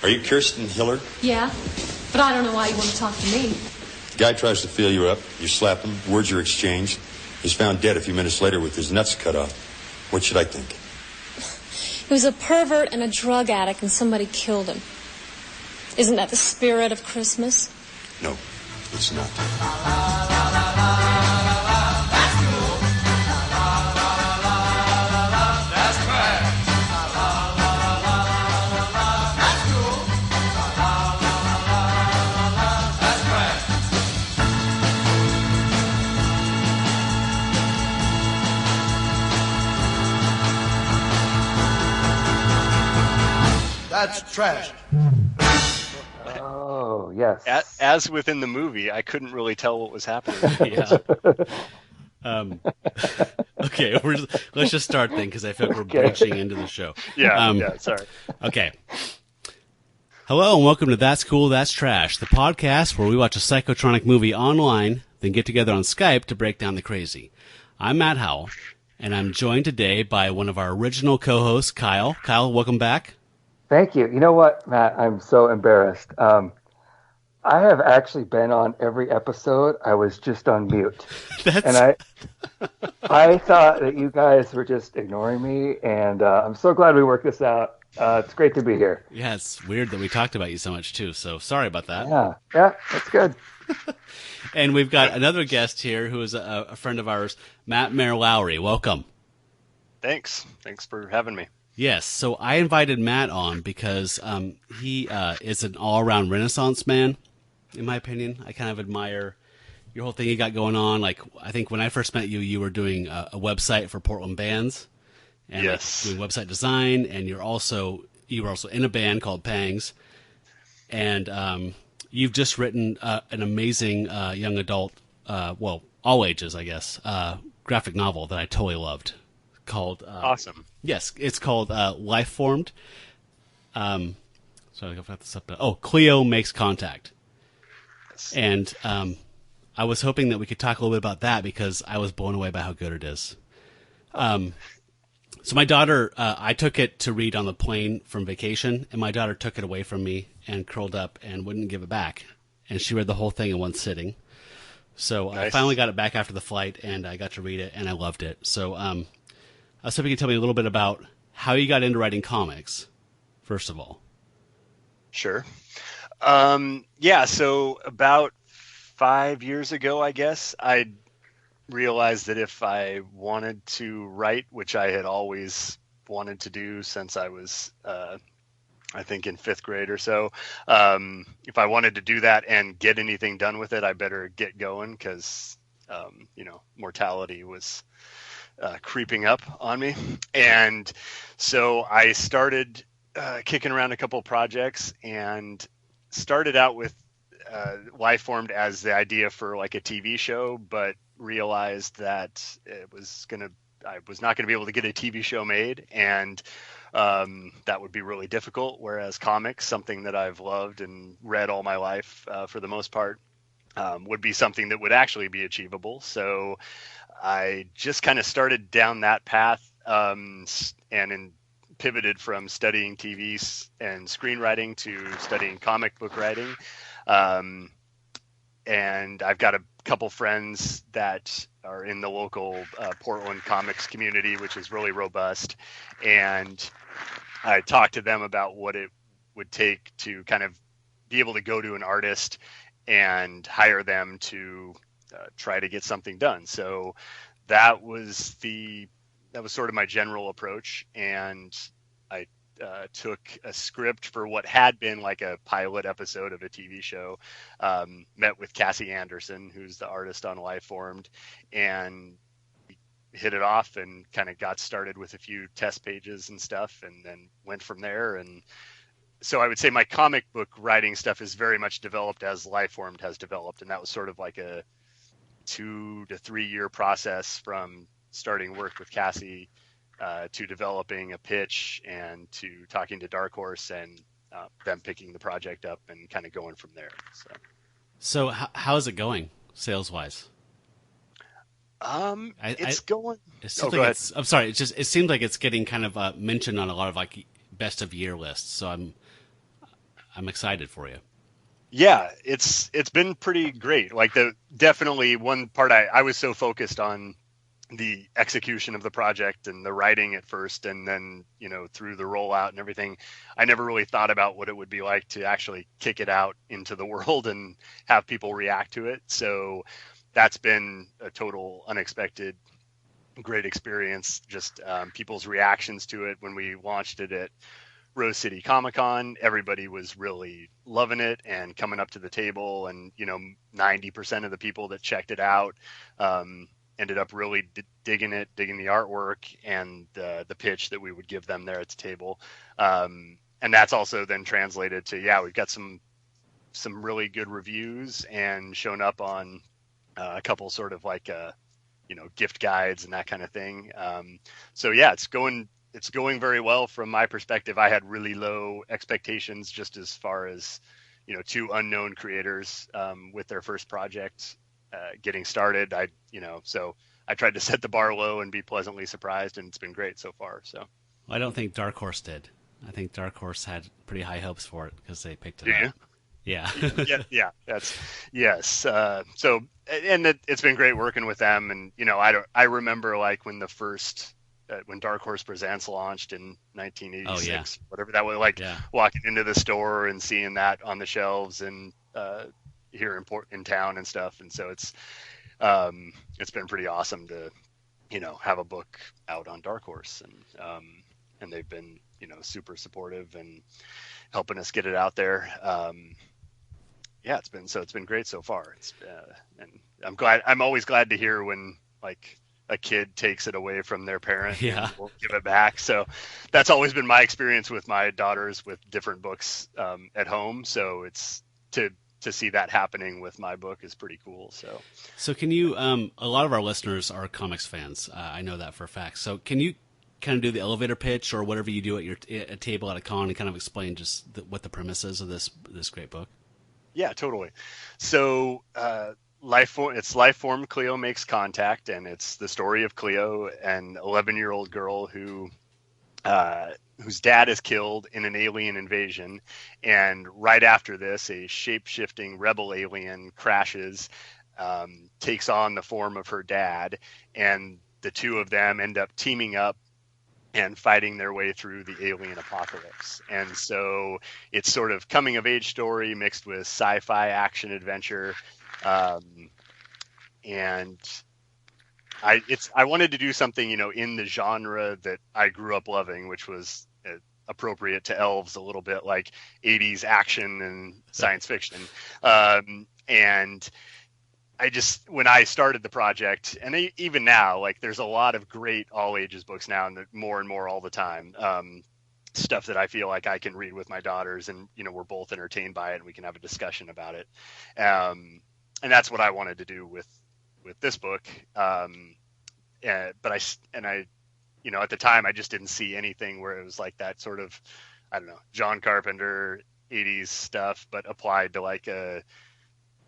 Are you Kirsten Hiller? Yeah, but I don't know why you want to talk to me. The guy tries to feel you up. You slap him. Words are exchanged. He's found dead a few minutes later with his nuts cut off. What should I think? He was a pervert and a drug addict, and somebody killed him. Isn't that the spirit of Christmas? No, it's not. That's trash. Oh, yes. As within the movie, I couldn't really tell what was happening. Yeah. Okay, let's just start then, because I feel like we're breaching into the show. Yeah, sorry. Okay. Hello, and welcome to That's Cool, That's Trash, the podcast where we watch a psychotronic movie online, then get together on Skype to break down the crazy. I'm Matt Howell, and I'm joined today by one of our original co-hosts, Kyle. Kyle, welcome back. Thank you. You know what, Matt? I'm so embarrassed. I have actually been on every episode. I was just on mute. And I thought that you guys were just ignoring me, and I'm so glad we worked this out. It's great to be here. Yeah, it's weird that we talked about you so much, too, so sorry about that. Yeah, that's good. And we've got another guest here who is a friend of ours, Matt Mayer-Lowry. Welcome. Thanks for having me. Yes, so I invited Matt on because he is an all-around Renaissance man, in my opinion. I kind of admire your whole thing you got going on. Like, I think when I first met you, you were doing a website for Portland bands, and yes, doing website design, and you were also in a band called Pangs, and you've just written an amazing young adult, all ages, I guess, graphic novel that I totally loved. Called awesome. Yes, it's called Life Formed. Sorry, I've got this up. Cleo Makes Contact. Yes. And I was hoping that we could talk a little bit about that because I was blown away by how good it is. So my daughter, I took it to read on the plane from vacation, and my daughter took it away from me and curled up and wouldn't give it back. And she read the whole thing in one sitting. So nice. I finally got it back after the flight, and I got to read it, and I loved it. So I was hoping you could tell me a little bit about how you got into writing comics, first of all. Sure. So about 5 years ago, I guess, I realized that if I wanted to write, which I had always wanted to do since I was, I think, in fifth grade or so, if I wanted to do that and get anything done with it, I better get going because, mortality was creeping up on me. And so I started kicking around a couple projects and started out with Life Formed as the idea for like a TV show, but realized that I was not going to be able to get a TV show made, and that would be really difficult. Whereas comics, something that I've loved and read all my life for the most part, would be something that would actually be achievable. So I just kind of started down that path and pivoted from studying TV and screenwriting to studying comic book writing. And I've got a couple friends that are in the local Portland comics community, which is really robust. And I talked to them about what it would take to kind of be able to go to an artist and hire them to try to get something done. So that was sort of my general approach. And I took a script for what had been like a pilot episode of a TV show, met with Cassie Anderson, who's the artist on Life Formed, and hit it off and kind of got started with a few test pages and stuff, and then went from there. And so I would say my comic book writing stuff is very much developed as Life Formed has developed. And that was sort of like a 2 to 3 year process from starting work with Cassie to developing a pitch and to talking to Dark Horse and them picking the project up and kind of going from there. So how is it going sales wise? It's going. It seems like I'm sorry. It seems like it's getting kind of mentioned on a lot of like best of year lists. So I'm excited for you. Yeah, it's been pretty great. Like definitely one part I was so focused on the execution of the project and the writing at first, and then, through the rollout and everything, I never really thought about what it would be like to actually kick it out into the world and have people react to it. So that's been a total unexpected great experience. Just people's reactions to it when we launched it at Rose City Comic Con. Everybody was really loving it and coming up to the table, and 90% of the people that checked it out ended up really digging the artwork and the pitch that we would give them there at the table. And that's also then translated to, we've got some really good reviews and shown up on a couple sort of like gift guides and that kind of thing. So yeah, it's going very well from my perspective. I had really low expectations just as far as, two unknown creators with their first project getting started. So I tried to set the bar low and be pleasantly surprised, and it's been great so far. So I don't think Dark Horse did. I think Dark Horse had pretty high hopes for it because they picked it up. Yeah. Yeah. That's yes. So, and it's been great working with them. And, I remember like when the first, when Dark Horse Presents launched in 1986, whatever that was, walking into the store and seeing that on the shelves and here in town and stuff. And so it's been pretty awesome to, have a book out on Dark Horse, and they've been, super supportive and helping us get it out there. It's been great so far. And I'm always glad to hear when like a kid takes it away from their parent and won't give it back. So that's always been my experience with my daughters with different books at home. So it's to see that happening with my book is pretty cool. So can you, a lot of our listeners are comics fans. I know that for a fact. So can you kind of do the elevator pitch or whatever you do at your table at a con and kind of explain just what the premise is of this great book? Yeah, totally. So, Lifeform Cleo Makes Contact, and it's the story of Cleo, an 11-year-old girl whose dad is killed in an alien invasion. And right after this, a shape-shifting rebel alien crashes, takes on the form of her dad, and the two of them end up teaming up and fighting their way through the alien apocalypse. And so it's sort of coming of age story mixed with sci-fi action adventure. And I wanted to do something, in the genre that I grew up loving, which was appropriate to Elves, a little bit like 80s action and science fiction. And when I started the project, and even now, like there's a lot of great all ages books now, and more and more all the time, stuff that I feel like I can read with my daughters, and we're both entertained by it, and we can have a discussion about it. And that's what I wanted to do with this book. But I at the time I just didn't see anything where it was like that sort of, I don't know, John Carpenter 80s stuff, but applied to like a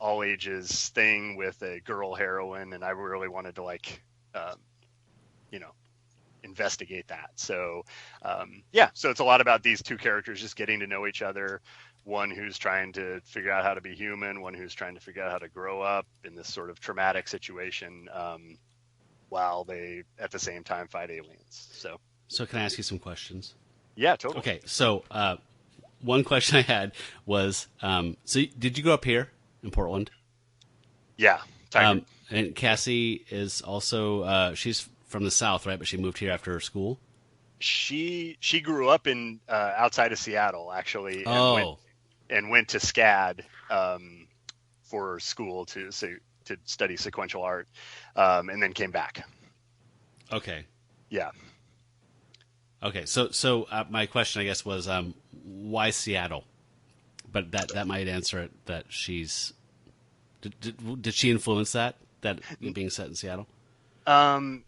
all ages thing with a girl heroine, and I really wanted to investigate that. So so it's a lot about these two characters just getting to know each other, one who's trying to figure out how to be human, one who's trying to figure out how to grow up in this sort of traumatic situation, while they at the same time fight aliens. So can I ask you some questions? Yeah, totally. Okay, so one question I had was, so did you grow up here in Portland? Yeah. And Cassie is also, she's from the South, right? But she moved here after school? She grew up in outside of Seattle, actually, and went to SCAD for school to study sequential art, and then came back. Okay. Yeah. Okay, so my question, I guess, was why Seattle? But that might answer it. That she's did she influence that being set in Seattle?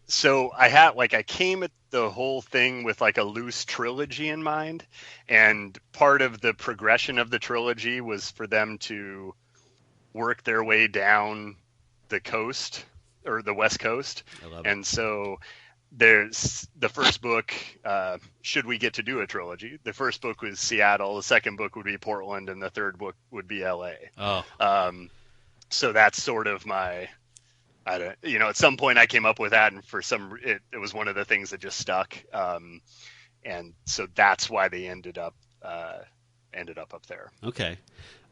So I came at the whole thing with like a loose trilogy in mind, and part of the progression of the trilogy was for them to work their way down the coast or the West Coast. I love and it. So there's the first book, should we get to do a trilogy, the first book was Seattle, the second book would be Portland, and the third book would be LA. So that's sort of my, at some point I came up with that, and for it was one of the things that just stuck. And so that's why they ended up up there. Okay.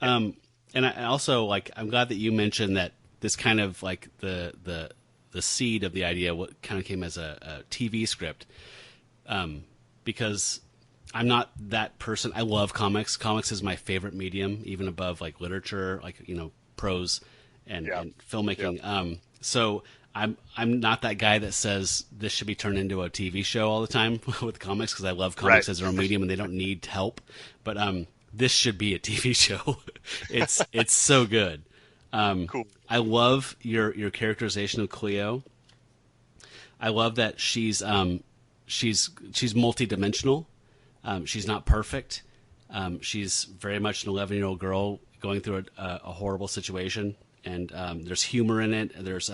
And I also, like, I'm glad that you mentioned that this kind of like the seed of the idea, what kind of came as a TV script, because I'm not that person. I love comics. Comics is my favorite medium, even above like literature, like, prose and filmmaking. Yep. So I'm not that guy that says this should be turned into a TV show all the time with comics, because I love comics as their own medium and they don't need help. But this should be a TV show. It's so good. Cool. I love your characterization of Cleo. I love that she's multidimensional. She's not perfect. She's very much an 11-year-old girl going through a horrible situation, and there's humor in it. There's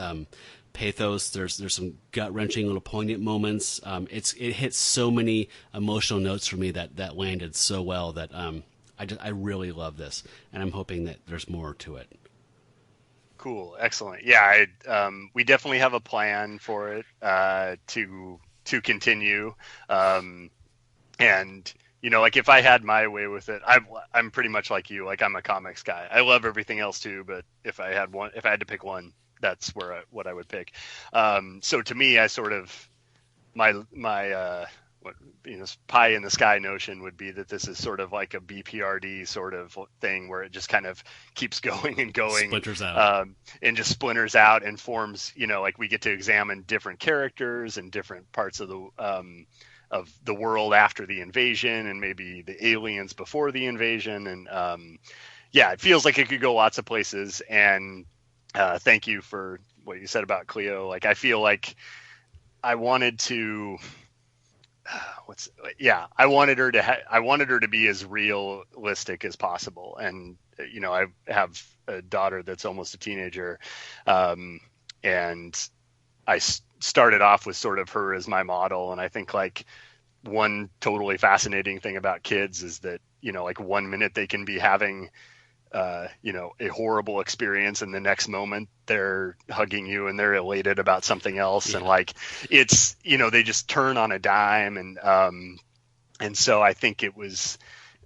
pathos. There's some gut-wrenching little poignant moments. It hits so many emotional notes for me that landed so well that I really love this, and I'm hoping that there's more to it. Cool. Excellent. Yeah. We definitely have a plan for it, to continue. And, like if I had my way with it, I'm pretty much like you. Like, I'm a comics guy. I love everything else too, but if I had to pick one, that's what I would pick. So to me, I sort of, my pie in the sky notion would be that this is sort of like a BPRD sort of thing, where it just kind of keeps going and going, splinters out, and just splinters out and forms. Like we get to examine different characters and different parts of the world after the invasion, and maybe the aliens before the invasion, and it feels like it could go lots of places. And thank you for what you said about Cleo. Like, I feel like I wanted to. I wanted her to be as realistic as possible. And, I have a daughter that's almost a teenager. And I started off with sort of her as my model. And I think, like, one totally fascinating thing about kids is that, like, 1 minute they can be having, a horrible experience, and the next moment they're hugging you and they're elated about something else. Yeah. And like, it's, they just turn on a dime. And so I think it was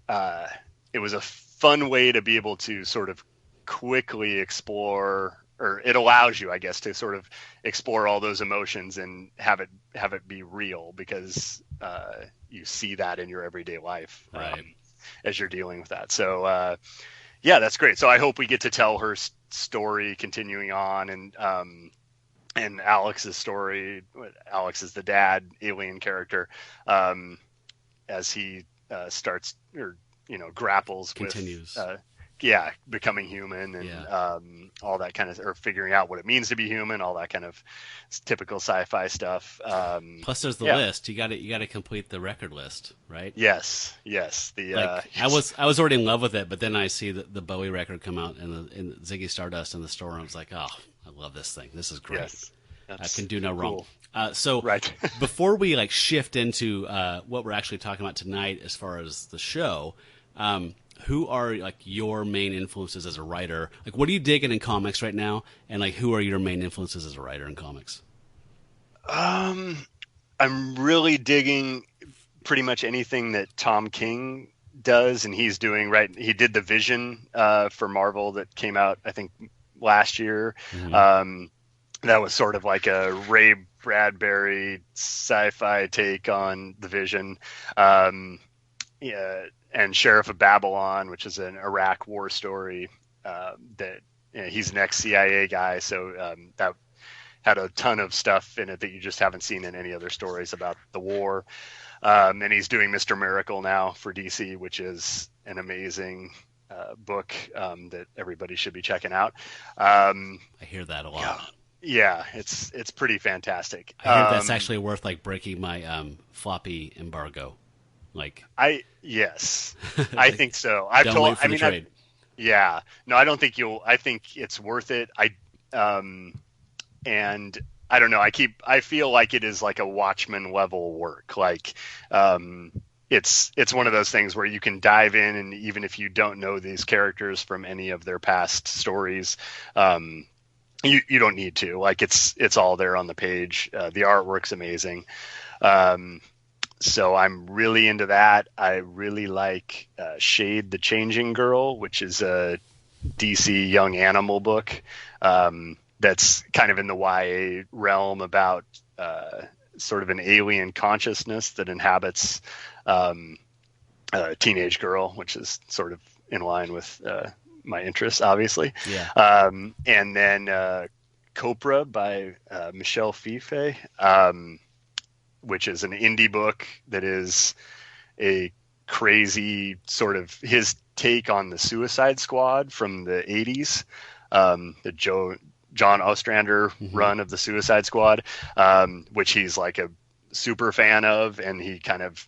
a fun way to be able to sort of quickly explore, or it allows you, I guess, to sort of explore all those emotions and have it be real, because you see that in your everyday life, right, as you're dealing with that. So, yeah, that's great. So I hope we get to tell her story continuing on, and Alex's story. Alex is the dad, alien character, as he starts, or grapples continues with becoming human, and all that kind of, or figuring out what it means to be human, all that kind of typical sci-fi stuff. Plus, there's the list. You got to complete the record list, right? Yes. I was already in love with it, but then I see the Bowie record come out in Ziggy Stardust in the store, and I was like, oh, I love this thing. This is great. Yes. I can do no wrong. Cool. So right. Before we like shift into what we're actually talking about tonight, as far as the show. Who are like your main influences as a writer? Like, what are you digging in comics right now? And like, who are your main influences as a writer in comics? I'm really digging pretty much anything that Tom King does, and he's doing he did the Vision for Marvel that came out, I think, last year. Mm-hmm. That was sort of like a Ray Bradbury sci-fi take on the Vision. And Sheriff of Babylon, which is an Iraq war story, that he's an ex-CIA guy, so that had a ton of stuff in it that you just haven't seen in any other stories about the war. And he's doing Mr. Miracle now for DC, which is an amazing book that everybody should be checking out. I hear that a lot. Yeah, it's pretty fantastic. I hear that's actually worth like breaking my floppy embargo. Yes, I think so. I don't think I think it's worth it. And I don't know. I feel like it is like a Watchmen level work. Like, it's one of those things where you can dive in, and even if you don't know these characters from any of their past stories, you don't need to. Like, it's all there on the page. The artwork's amazing. So I'm really into that. I really like Shade the Changing Girl, which is a DC Young Animal book. That's kind of in the YA realm about sort of an alien consciousness that inhabits a teenage girl, which is sort of in line with my interests, obviously. Yeah. And then Copra by Michelle Fife, which is an indie book that is a crazy sort of his take on the Suicide Squad from the 80s, the John Ostrander run of the Suicide Squad, which he's like a super fan of, and he kind of,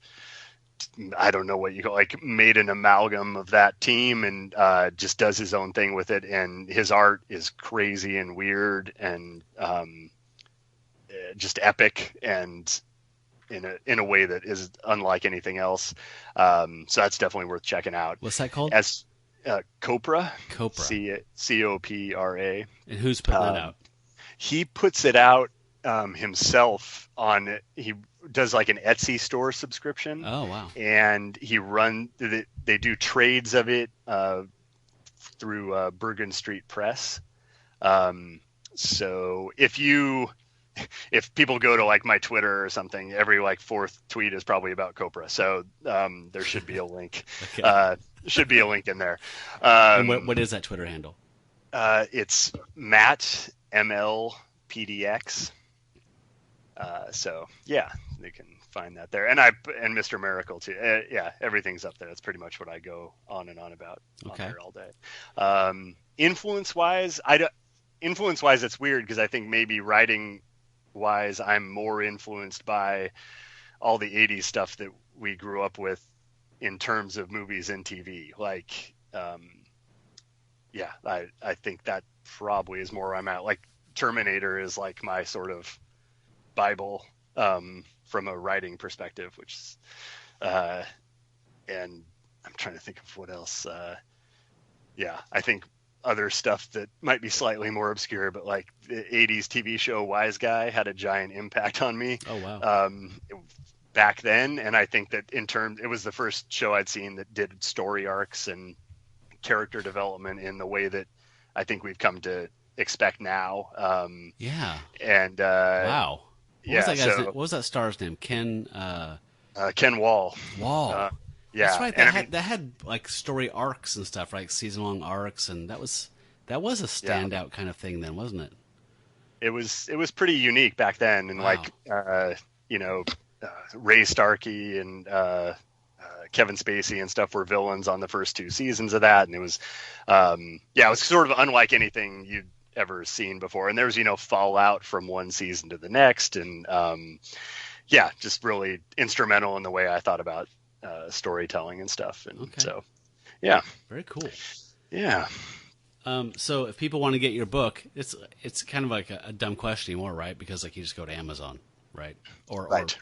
I don't know what you call, like, made an amalgam of that team and just does his own thing with it. And his art is crazy and weird and just epic, and in a way that is unlike anything else. So that's definitely worth checking out. What's that called? As Copra. Copra. Copra. And who's putting that out? He puts it out himself he does like an Etsy store subscription. Oh, wow. And they do trades of it through Bergen Street Press. So if people go to like my Twitter or something, every like fourth tweet is probably about Copra. So there should be a link. Okay. Should be a link in there. And what is that Twitter handle? It's Matt MLPDX. So yeah, they can find that there. And Mr. Miracle too. Yeah, everything's up there. That's pretty much what I go on and on about on there all day. Influence wise, it's weird because I think maybe writing wise, I'm more influenced by all the 80s stuff that we grew up with in terms of movies and TV. Like, I think that probably is more where I'm at. Like, Terminator is like my sort of Bible from a writing perspective, which is, and I'm trying to think of what else. I think other stuff that might be slightly more obscure, but like the 80s TV show Wise Guy had a giant impact on me. Oh, wow. Back then. And I think that it was the first show I'd seen that did story arcs and character development in the way that I think we've come to expect now. Yeah. And wow. What was that star's name? Ken Wall. Yeah. Yeah, that's right. That had like story arcs and stuff, right? Season-long arcs, and that was a standout kind of thing then, wasn't it? It was pretty unique back then, and wow. Ray Starkey and Kevin Spacey and stuff were villains on the first two seasons of that, and it was it was sort of unlike anything you'd ever seen before. And there was fallout from one season to the next, and just really instrumental in the way I thought about storytelling and stuff. And so, yeah, very cool. Yeah. So if people want to get your book, it's kind of like a dumb question anymore, right? Because like you just go to Amazon, right? Right.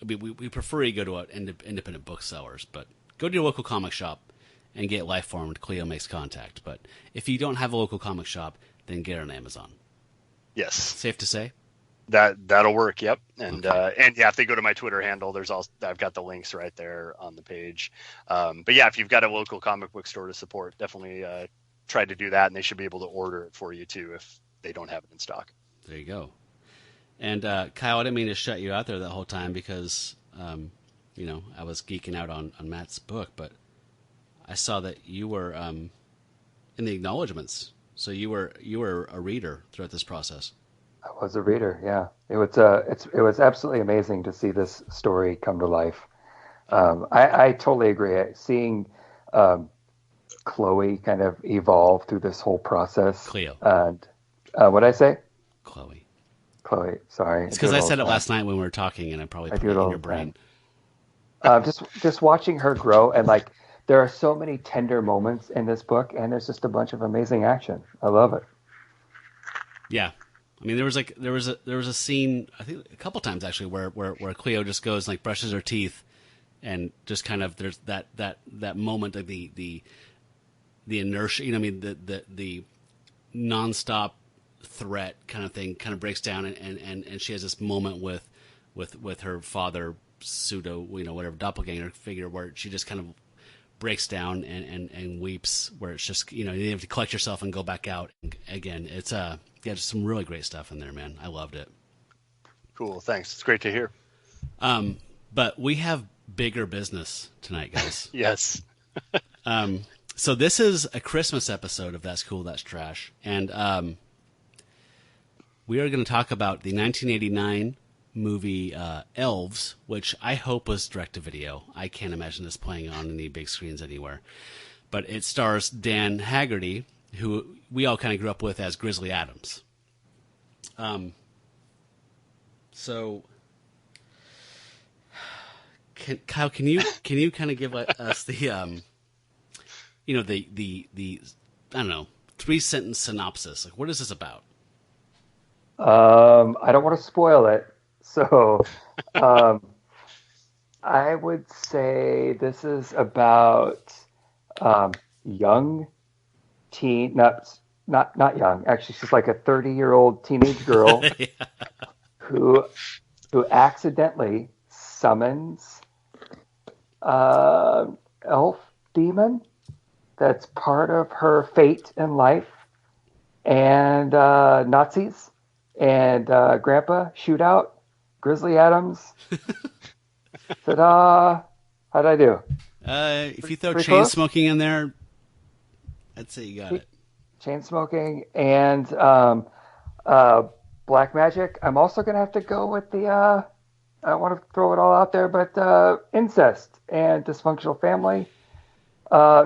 I mean, we prefer you go to independent booksellers, but go to your local comic shop and get Lifeformed. Cleo makes contact. But if you don't have a local comic shop, then get it on Amazon. Yes. Safe to say? That'll work. Yep. And if they go to my Twitter handle, I've got the links right there on the page. But yeah, if you've got a local comic book store to support, definitely try to do that, and they should be able to order it for you too if they don't have it in stock. There you go. And Kyle, I didn't mean to shut you out there that whole time because I was geeking out on Matt's book, but I saw that you were in the acknowledgments. So you were a reader throughout this process. I was a reader, yeah. It was absolutely amazing to see this story come to life. I totally agree. Seeing Chloe kind of evolve through this whole process. Cleo. And what'd I say? Chloe, sorry. It's because I said it last night when we were talking, and I probably put it in your brain. Just watching her grow, and like there are so many tender moments in this book, and there's just a bunch of amazing action. I love it. Yeah, I mean, there was a scene, I think a couple times actually, where Cleo just goes and, like, brushes her teeth, and just kind of there's that moment of the inertia, you know, what I mean, the nonstop threat kind of thing kind of breaks down, and she has this moment with her father, pseudo, you know, whatever, doppelganger figure, where she just kind of breaks down and weeps, where it's just, you know, you have to collect yourself and go back out again. It's just some really great stuff in there, man. I loved it. Cool, thanks. It's great to hear. But we have bigger business tonight, guys. Yes. So this is a Christmas episode of That's Cool, That's Trash, and we are going to talk about the 1989 movie Elves, which I hope was direct-to-video. I can't imagine this playing on any big screens anywhere. But it stars Dan Haggerty, who we all kind of grew up with as Grizzly Adams. So, Kyle, can you kind of give us the you know, the I don't know, 3-sentence synopsis? Like, what is this about? I don't want to spoil it, so I would say this is about young teen, not young. Actually, she's like a 30-year-old teenage girl Yeah. who accidentally summons elf demon that's part of her fate in life, and Nazis and Grandpa shootout, Grizzly Adams. Ta-da! How'd I do? If you throw Pretty chain close? smoking in there, I'd say you got it. Chain smoking and black magic. I'm also gonna have to go with the. I don't want to throw it all out there, but incest and dysfunctional family.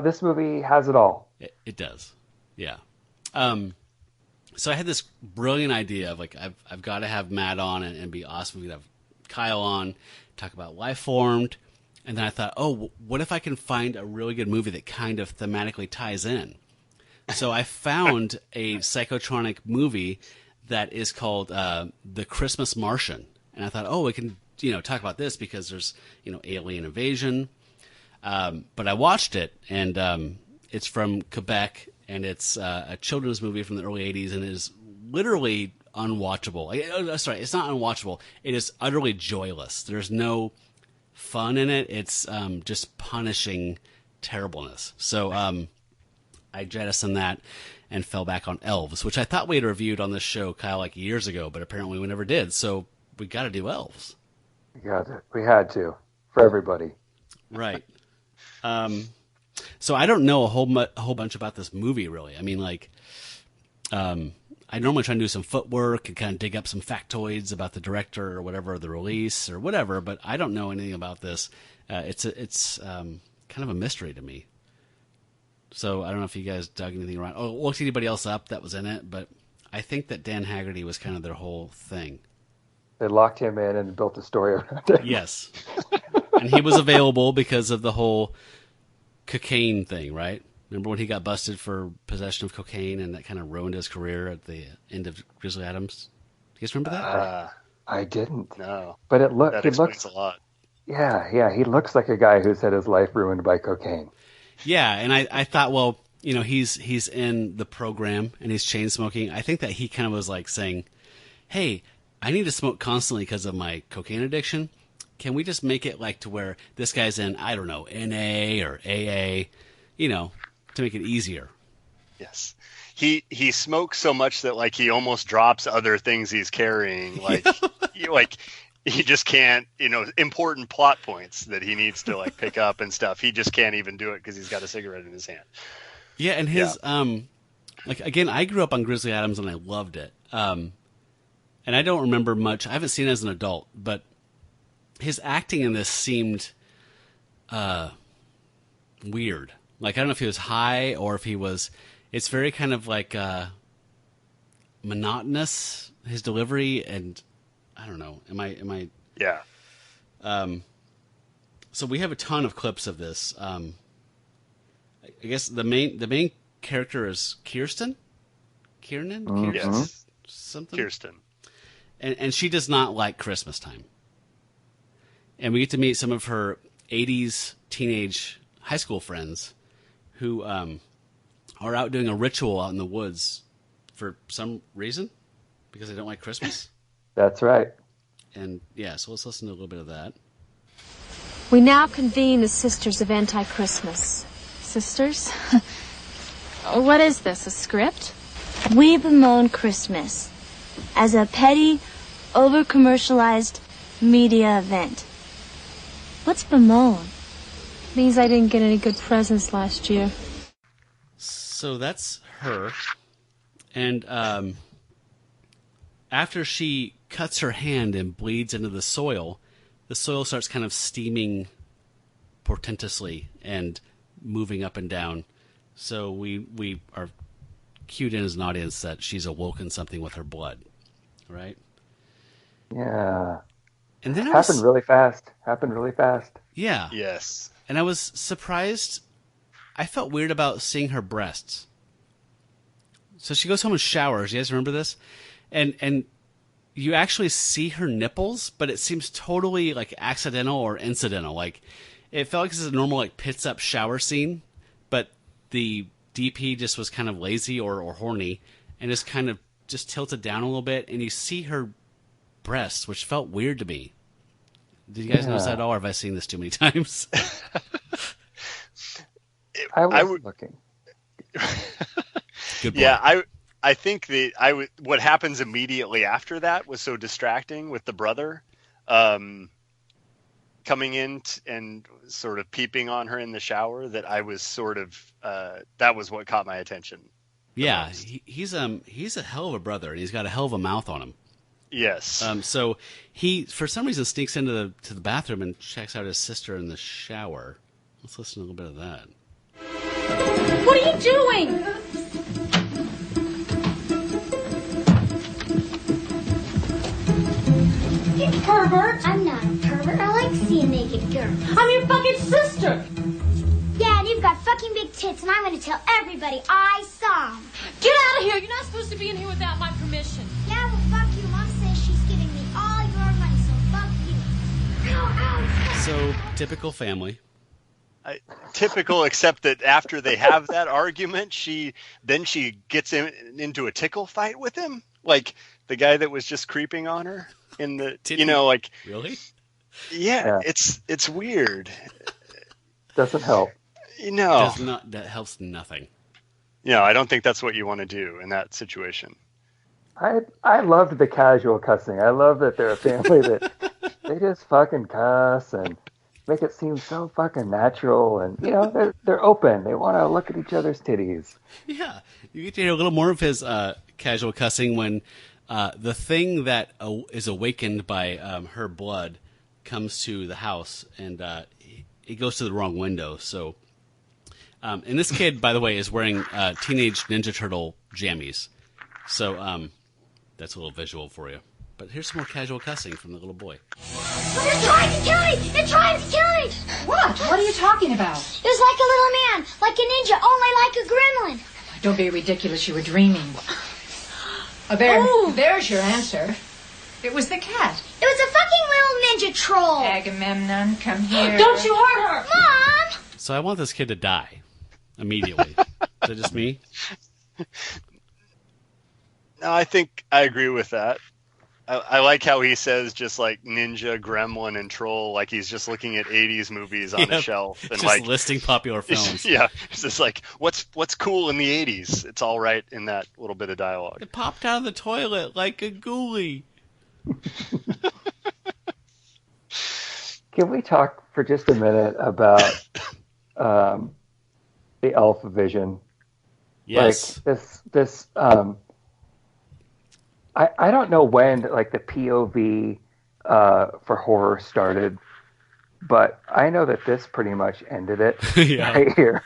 This movie has it all. It does, yeah. So I had this brilliant idea of, like, I've got to have Matt on and be awesome. We'd have Kyle on, talk about Life Formed, and then I thought, oh, what if I can find a really good movie that kind of thematically ties in? So I found a psychotronic movie that is called The Christmas Martian, and I thought, oh, we can, you know, talk about this because there's, you know, alien invasion. But I watched it, and it's from Quebec, and it's a children's movie from the early 80s, and it is literally unwatchable. Sorry, it's not unwatchable. It is utterly joyless. There's no fun in it. It's just punishing terribleness. So I jettisoned that and fell back on Elves, which I thought we had reviewed on this show, Kyle, like years ago, but apparently we never did. So we got to do Elves. We had to, for everybody. Right. So I don't know a whole bunch about this movie, really. I mean, like, I normally try and do some footwork and kind of dig up some factoids about the director or whatever, the release or whatever, but I don't know anything about this. It's kind of a mystery to me. So I don't know if you guys dug anything around. Oh, looked anybody else up that was in it, but I think that Dan Haggerty was kind of their whole thing. They locked him in and built a story around it. Yes. And he was available because of the whole cocaine thing, right? Remember when he got busted for possession of cocaine and that kind of ruined his career at the end of Grizzly Adams? Do you guys remember that? I didn't. No. But That explains a lot. Yeah, he looks like a guy who's had his life ruined by cocaine. Yeah, and I thought, well, you know, he's in the program and he's chain smoking. I think that he kind of was like saying, hey, I need to smoke constantly because of my cocaine addiction. Can we just make it like to where this guy's in, I don't know, NA or AA, you know, to make it easier? Yes. He smokes so much that, like, he almost drops other things he's carrying. Like, he just can't, you know, important plot points that he needs to, like, pick up and stuff. He just can't even do it because he's got a cigarette in his hand. Yeah, and his like, again, I grew up on Grizzly Adams and I loved it. And I don't remember much. I haven't seen it as an adult, but his acting in this seemed weird. Like, I don't know if he was high or if he was. It's very kind of like monotonous, his delivery, and I don't know. Am I? Yeah. So we have a ton of clips of this. I guess the main character is Kiernan. Mm-hmm. Yes. something. Kirsten. And she does not like Christmas time. And we get to meet some of her 80s teenage high school friends who are out doing a ritual out in the woods for some reason, because they don't like Christmas. That's right. And yeah, so let's listen to a little bit of that. We now convene the Sisters of Anti-Christmas. Sisters? What is this, a script? We bemoan Christmas as a petty, over-commercialized media event. What's bemoan? Means I didn't get any good presents last year. So that's her. And after she cuts her hand and bleeds into the soil starts kind of steaming portentously and moving up and down. So we are cued in as an audience that she's awoken something with her blood, right? Yeah. And then Happened really fast. Yeah. Yes. And I was surprised. I felt weird about seeing her breasts. So she goes home and showers. You guys remember this? And you actually see her nipples, but it seems totally like accidental or incidental. Like it felt like this is a normal like pits up shower scene, but the DP just was kind of lazy or horny and just kind of just tilted down a little bit, and you see her breasts, which felt weird to me. Did you guys notice that at all, or have I seen this too many times? I was looking. Good point. Yeah, I think what happens immediately after that was so distracting with the brother coming in and sort of peeping on her in the shower that I was sort of that was what caught my attention. Yeah, he's a hell of a brother, and he's got a hell of a mouth on him. Yes. So he, for some reason, sneaks into the bathroom and checks out his sister in the shower. Let's listen to a little bit of that. What are you doing? You pervert! I'm not a pervert. I like seeing naked girls. I'm your fucking sister! Yeah, and you've got fucking big tits, and I'm gonna tell everybody I saw them. Get out of here! You're not supposed to be in here without my permission. Yeah, well, fuck you. Mom says she's giving me all your money, so fuck you. Ow, ow. So, typical family. Typical, except that after they have that argument, she gets into a tickle fight with him, like the guy that was just creeping on her in the, like really, yeah. It's weird. Doesn't help. That helps nothing. I don't think that's what you want to do in that situation. I loved the casual cussing. I love that they're a family that they just fucking cuss and make it seem so fucking natural, and they're open. They want to look at each other's titties. Yeah, you get to hear a little more of his casual cussing when the thing that is awakened by her blood comes to the house, and he goes to the wrong window. So, and this kid, by the way, is wearing Teenage Ninja Turtle jammies. So that's a little visual for you. But here's some more casual cussing from the little boy. They're trying to kill me! They're trying to kill me! What? What are you talking about? It was like a little man, like a ninja, only like a gremlin. Don't be ridiculous. You were dreaming. There's your answer. It was the cat. It was a fucking little ninja troll. Agamemnon, come here. Don't you hurt her! Mom! So I want this kid to die immediately. Is that just me? No, I think I agree with that. I like how he says just like ninja, gremlin, and troll, like he's just looking at 80s movies on a shelf and just like listing popular films. Yeah, it's just like what's cool in the 80s. It's all right in that little bit of dialogue. It popped out of the toilet like a ghoulie. Can we talk for just a minute about the elf vision? Yes. Like this. I don't know when like the POV for horror started, but I know that this pretty much ended it right here.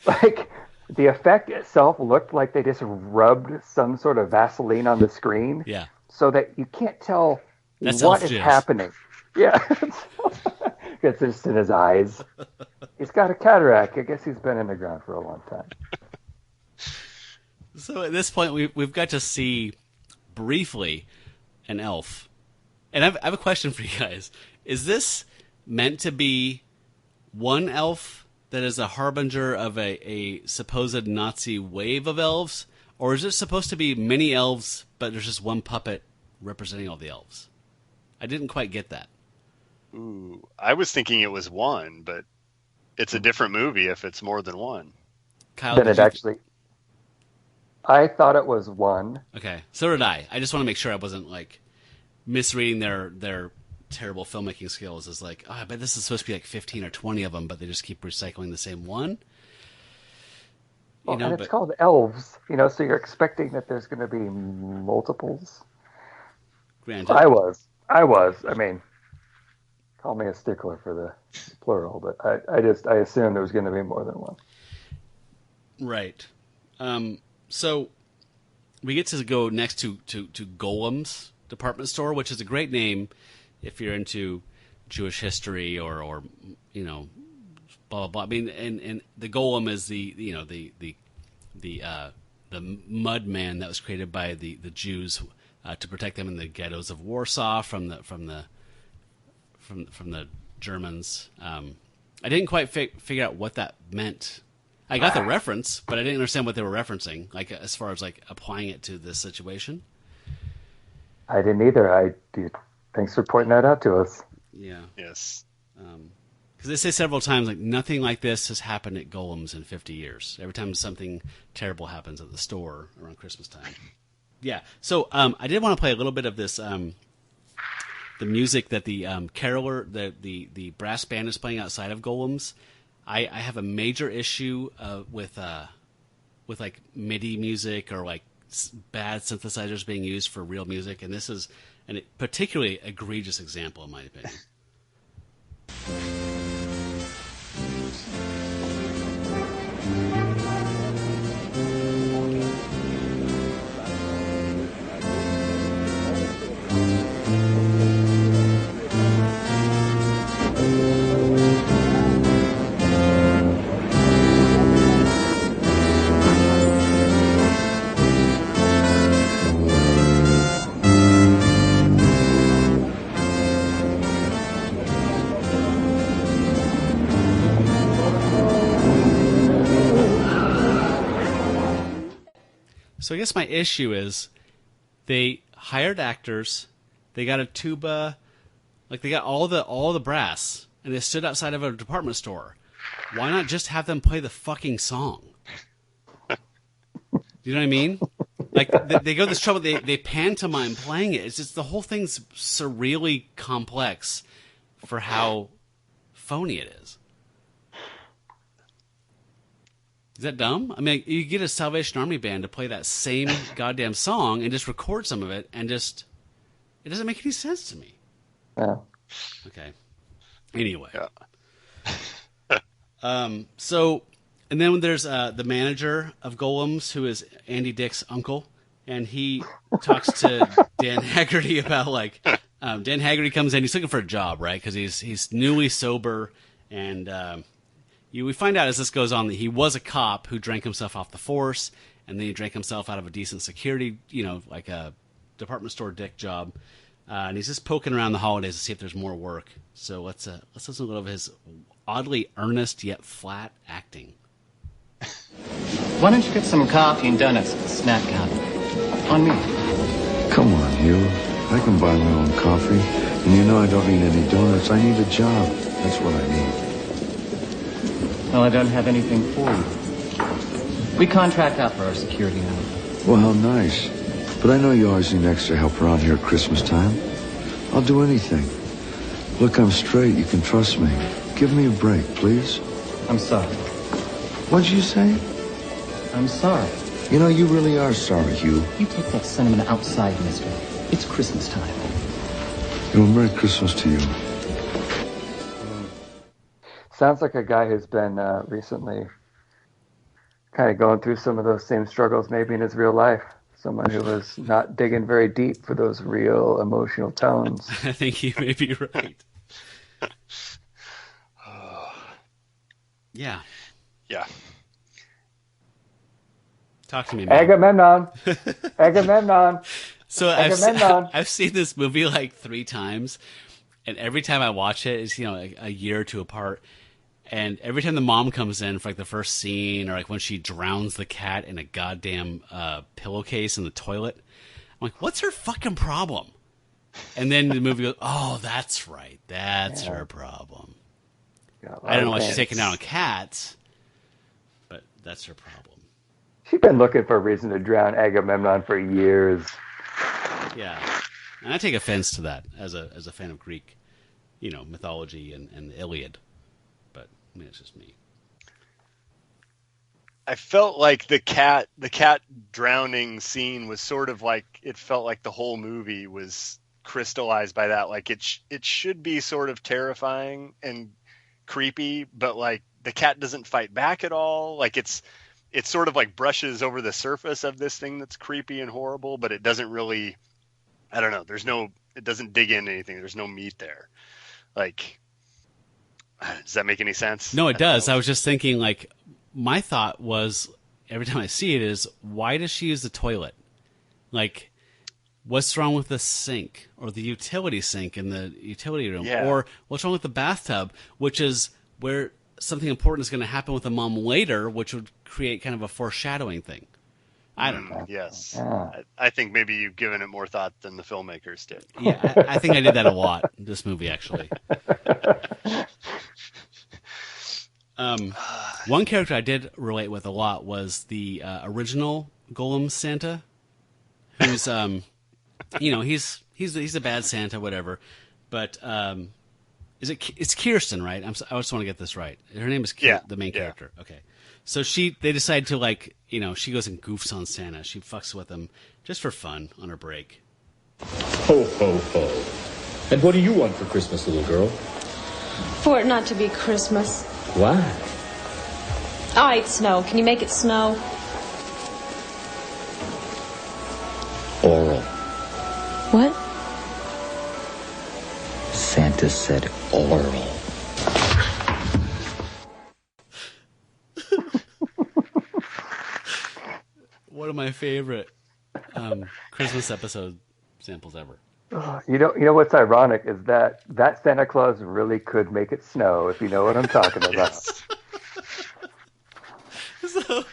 Like the effect itself looked like they just rubbed some sort of Vaseline on the screen, so that you can't tell what is happening. Yeah, it's just in his eyes. He's got a cataract. I guess he's been in the ground for a long time. So at this point, we've got to see briefly an elf. And I have a question for you guys. Is this meant to be one elf that is a harbinger of a supposed Nazi wave of elves? Or is it supposed to be many elves, but there's just one puppet representing all the elves? I didn't quite get that. Ooh, I was thinking it was one, but it's a different movie if it's more than one. Kyle, Then it actually... I thought it was one. Okay, so did I. I just want to make sure I wasn't, like, misreading their terrible filmmaking skills as, like, oh, I bet this is supposed to be, like, 15 or 20 of them, but they just keep recycling the same one. Well, and it's called Elves, so you're expecting that there's going to be multiples. Granted. I was. I mean, call me a stickler for the plural, but I assumed there was going to be more than one. Right. So we get to go next to Golem's department store, which is a great name if you're into Jewish history or blah blah blah. I mean, and the Golem is the mud man that was created by the Jews to protect them in the ghettos of Warsaw from the Germans. I didn't quite figure out what that meant. I got the reference, but I didn't understand what they were referencing, like as far as like applying it to this situation. I didn't either. Thanks for pointing that out to us. Yeah. Yes. Because they say several times, like, nothing like this has happened at Golem's in 50 years. Every time something terrible happens at the store around Christmas time. Yeah. So I did want to play a little bit of this, the music that the caroler, the brass band is playing outside of Golem's. I have a major issue with like MIDI music or like bad synthesizers being used for real music, and this is a particularly egregious example in my opinion. So I guess my issue is they hired actors, they got a tuba, like they got all the brass, and they stood outside of a department store. Why not just have them play the fucking song? You know what I mean? Like they go this trouble, they pantomime playing it. It's just the whole thing's surreally complex for how phony it is. Is that dumb? I mean, you get a Salvation Army band to play that same goddamn song and just record some of it, and just it doesn't make any sense to me. Yeah. Okay. Anyway. Yeah. So, and then there's the manager of Golem's, who is Andy Dick's uncle, and he talks to Dan Haggerty about like Dan Haggerty comes in, he's looking for a job, right? Because he's newly sober, and we find out as this goes on that he was a cop who drank himself off the force, and then he drank himself out of a decent security, like a department store dick job. And he's just poking around the holidays to see if there's more work. So let's listen to a little of his oddly earnest yet flat acting. Why don't you get some coffee and donuts at the snack counter? On me. Come on, Hugh. I can buy my own coffee. And I don't need any donuts. I need a job. That's what I need. Well, I don't have anything for you. We contract out for our security now. Well, how nice. But I know you always need extra help around here at Christmas time. I'll do anything. Look, I'm straight. You can trust me. Give me a break, please. I'm sorry. What'd you say? I'm sorry. You really are sorry, Hugh. You take that sentiment outside, mister. It's Christmas time. Merry Christmas to you. Sounds like a guy who's been recently kind of going through some of those same struggles maybe in his real life. Someone who was not digging very deep for those real emotional tones. I think you may be right. Yeah. Yeah. Talk to me, man. Agamemnon. Agamemnon. So Agamemnon. I've seen this movie like 3 times, and every time I watch it, it's a year or two apart. And every time the mom comes in for like the first scene, or like when she drowns the cat in a goddamn pillowcase in the toilet, I'm like, what's her fucking problem? And then the movie goes, oh, that's right, that's her problem. Yeah, I don't know why she's taking out on cats, but that's her problem. She's been looking for a reason to drown Agamemnon for years. Yeah, and I take offense to that as a fan of Greek, mythology and the Iliad. But I mean, it's just me. I felt like the cat drowning scene was sort of like, it felt like the whole movie was crystallized by that. Like it should be sort of terrifying and creepy, but like the cat doesn't fight back at all. Like it's sort of like brushes over the surface of this thing that's creepy and horrible, but it doesn't really, I don't know. It doesn't dig into anything. There's no meat there. Like, does that make any sense? No, it does. I was just thinking, like, my thought was, every time I see it is, why does she use the toilet? Like, what's wrong with the sink or the utility sink in the utility room? Yeah. Or what's wrong with the bathtub, which is where something important is going to happen with the mom later, which would create kind of a foreshadowing thing. I don't know. Yes. I think maybe you've given it more thought than the filmmakers did. Yeah, I think I did that a lot in this movie, actually. One character I did relate with a lot was the original Golem Santa, who's he's a bad Santa, whatever. But it's Kirsten, right? I just want to get this right. Her name is the main character. Okay, so they decide to she goes and goofs on Santa. She fucks with him just for fun on her break. Ho ho ho! And what do you want for Christmas, little girl? For it not to be Christmas. Why? I hate snow. Can you make it snow? Oral. What? Santa said oral. One of my favorite Christmas episode samples ever. You know what's ironic is that Santa Claus really could make it snow, if you know what I'm talking about. So,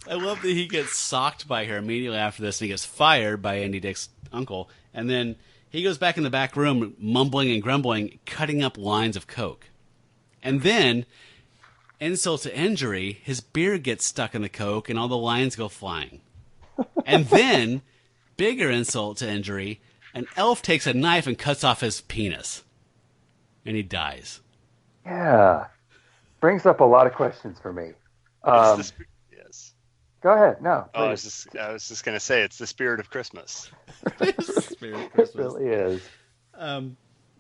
I love that he gets socked by her immediately after this, and he gets fired by Andy Dick's uncle, and then he goes back in the back room, mumbling and grumbling, cutting up lines of coke. And then, insult to injury, his beard gets stuck in the coke, and all the lines go flying. And then, bigger insult to injury, an elf takes a knife and cuts off his penis. And he dies. Yeah. Brings up a lot of questions for me. Yes. Go ahead. No. I was just going to say, it's the spirit of Christmas. It's the spirit of Christmas. It really is.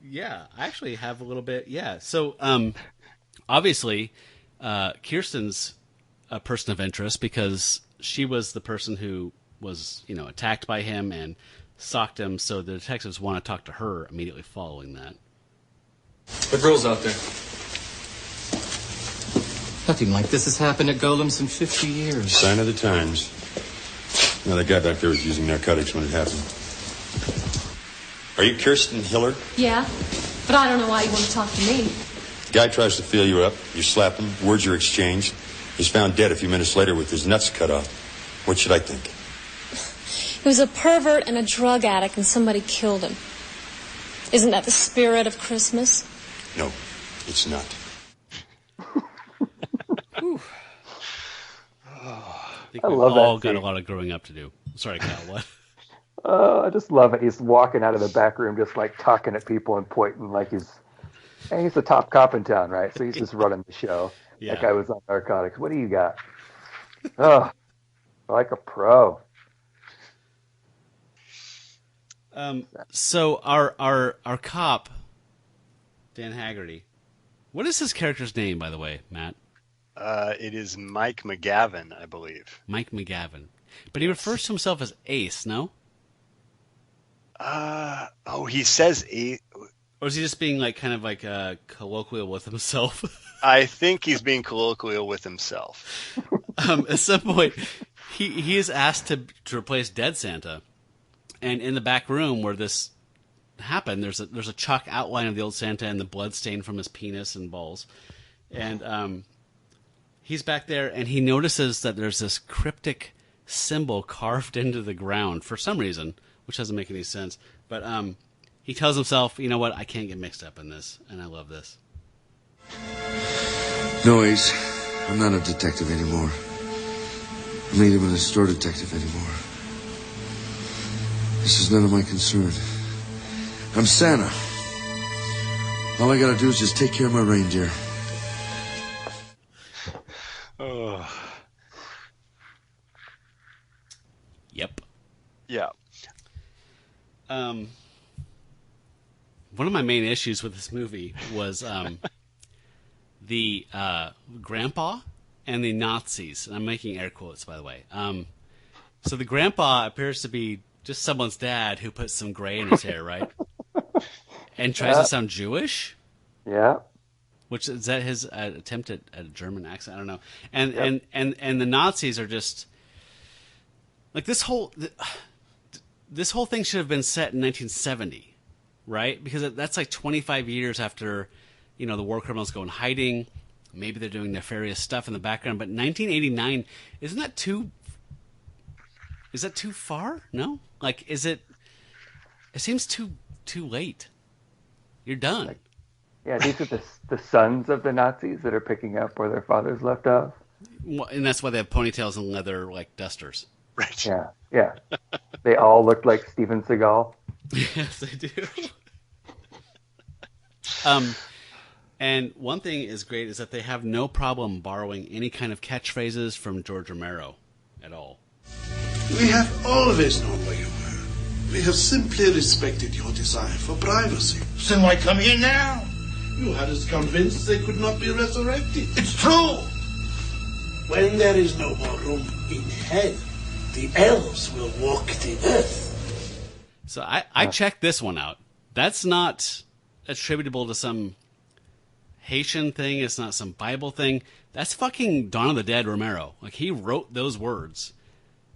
Yeah, I actually have a little bit. Yeah. So, obviously, Kirsten's a person of interest because she was the person who was, attacked by him and socked him. So the detectives want to talk to her immediately following that. The girl's out there. Nothing like this has happened at Golem's in 50 years. Sign of the times. Now, that guy back there was using narcotics when it happened. Are you Kirsten Hiller? Yeah, but I don't know why you want to talk to me. Guy tries to feel you up. You slap him. Words are exchanged. He's found dead a few minutes later with his nuts cut off. What should I think? He was a pervert and a drug addict, and somebody killed him. Isn't that the spirit of Christmas? No, it's not. I think I we've love that all got scene. a lot of growing up to do. Sorry, Cal, what? I just love it. He's walking out of the back room just like talking at people and pointing like he's the top cop in town, right? So he's just running the show. Yeah. That guy was on narcotics. What do you got? Oh, like a pro. So our cop, Dan Haggerty, what is his character's name, by the way, Matt? It is Mike McGavin, I believe. Mike McGavin. But he refers to himself as Ace, no? He says Ace. Or is he just being colloquial with himself? I think he's being colloquial with himself. At some point, he is asked to replace dead Santa, and in the back room where this happened, there's a chalk outline of the old Santa and the blood stain from his penis and balls, and he's back there and he notices that there's this cryptic symbol carved into the ground for some reason, which doesn't make any sense. But he tells himself, you know what, I can't get mixed up in this, and I love this. No, Ace, I'm not a detective anymore. I'm not even a store detective anymore. This is none of my concern. I'm Santa. All I gotta do is just take care of my reindeer. Oh. Yep. Yeah. One of my main issues with this movie was the grandpa and the Nazis. And I'm making air quotes, by the way. So the grandpa appears to be just someone's dad who puts some gray in his hair, right? And tries to sound Jewish. Yeah. Which is that his attempt at a German accent? I don't know. And the Nazis are just like this whole thing should have been set in 1970, right? Because that's like 25 years after, the war criminals go in hiding. Maybe they're doing nefarious stuff in the background. But 1989, isn't that too? Is that too far? No. Like, is it? It seems too late. You're done. Yeah, these are the sons of the Nazis that are picking up where their fathers left off. Well, and that's why they have ponytails and leather like dusters. Right. Yeah. They all look like Steven Seagal. Yes, they do. And one thing is great is that they have no problem borrowing any kind of catchphrases from George Romero at all. We have always known where you were. We have simply respected your desire for privacy. Then why come here now? You had us convinced they could not be resurrected. It's true. When there is no more room in hell, the elves will walk the earth. So I checked this one out. That's not attributable to some Haitian thing. It's not some Bible thing. That's fucking Dawn of the Dead Romero. Like, he wrote those words,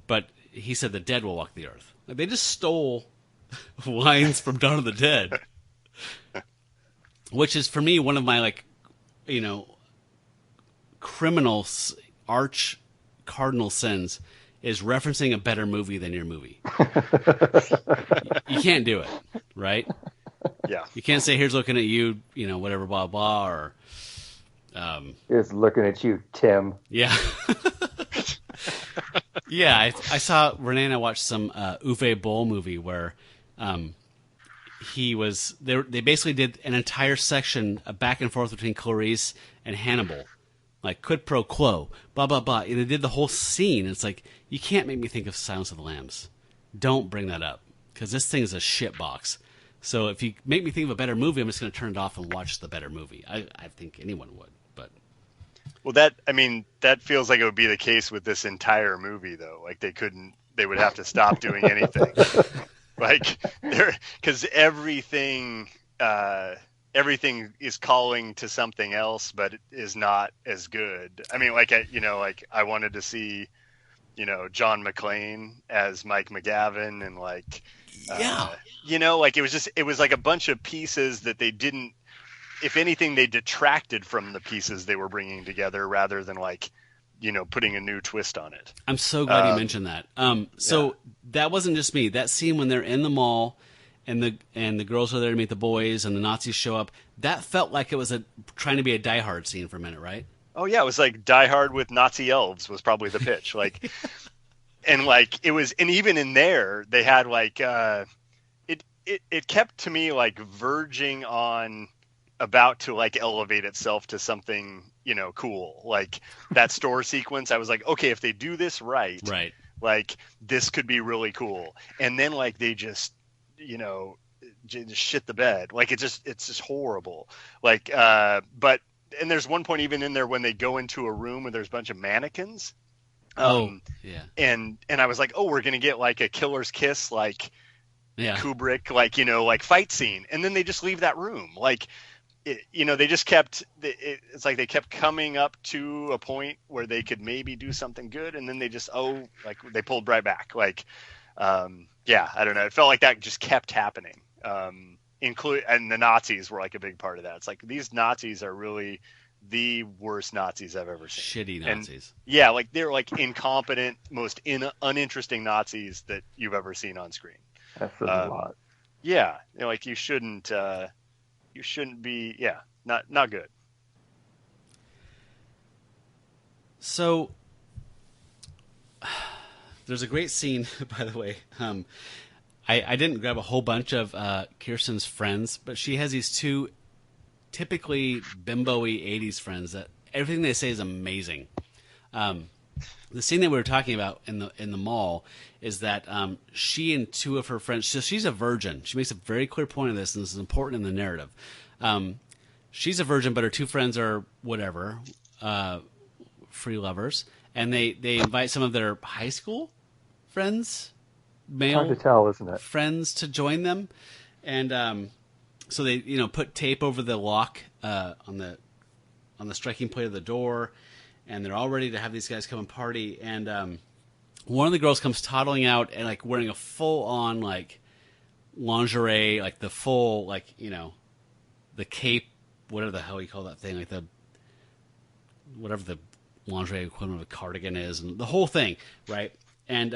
but he said the dead will walk the earth. Like, they just stole lines from Dawn of the Dead. Which is, for me, one of my, criminal arch cardinal sins is referencing a better movie than your movie. You can't do it, right? Yeah. You can't say, here's looking at you, whatever, blah, blah, or... Here's looking at you, Tim. Yeah. Yeah, I saw, Renee and I watched some Uwe Boll movie where... they basically did an entire section back and forth between Clarice and Hannibal, like quid pro quo, blah blah blah. And they did the whole scene. It's like, you can't make me think of Silence of the Lambs. Don't bring that up, because this thing is a shit box. So if you make me think of a better movie, I'm just going to turn it off and watch the better movie. I think anyone would, but well, that feels like it would be the case with this entire movie, though. Like they would have to stop doing anything. Like, because everything is calling to something else, but it is not as good. I mean, I wanted to see, John McClane as Mike McGavin, and it was like a bunch of pieces that they didn't. If anything, they detracted from the pieces they were bringing together rather than putting a new twist on it. I'm so glad you mentioned that. That wasn't just me. That scene when they're in the mall and the girls are there to meet the boys and the Nazis show up, that felt like it was trying to be a Die Hard scene for a minute, right? Oh yeah, it was like Die Hard with Nazi elves was probably the pitch. And even in there they had it kept to me verging on about to elevate itself to something cool, like that store sequence. I was like, okay, if they do this right, this could be really cool. And then they just just shit the bed. It's just horrible. But there's one point even in there when they go into a room and there's a bunch of mannequins. Yeah. And I was like, oh, we're gonna get a killer's kiss, Kubrick, fight scene, and then they just leave that room. they just kept. It's like they kept coming up to a point where they could maybe do something good, and then they just they pulled right back. Like, I don't know. It felt like that just kept happening. And the Nazis were like a big part of that. It's like these Nazis are really the worst Nazis I've ever seen. Shitty Nazis. And, like they're like incompetent, most uninteresting Nazis that you've ever seen on screen. That's a lot. Yeah, like you shouldn't be. Yeah, not good. So there's a great scene, by the way. I didn't grab a whole bunch of Kirsten's friends, but she has these two typically bimbo-y 80s friends that everything they say is amazing. The scene that we were talking about in the mall is that she and two of her friends, so she's a virgin. She makes a very clear point of this, and this is important in the narrative. She's a virgin, but her two friends are whatever, free lovers, and they invite some of their high school friends, male hard to tell, isn't it? friends, to join them, and so they put tape over the lock on the striking plate of the door, and they're all ready to have these guys come and party. And one of the girls comes toddling out and like wearing a full on like lingerie, like the full the cape, whatever the hell you call that thing, like whatever the lingerie equivalent of a cardigan is, and the whole thing, right? And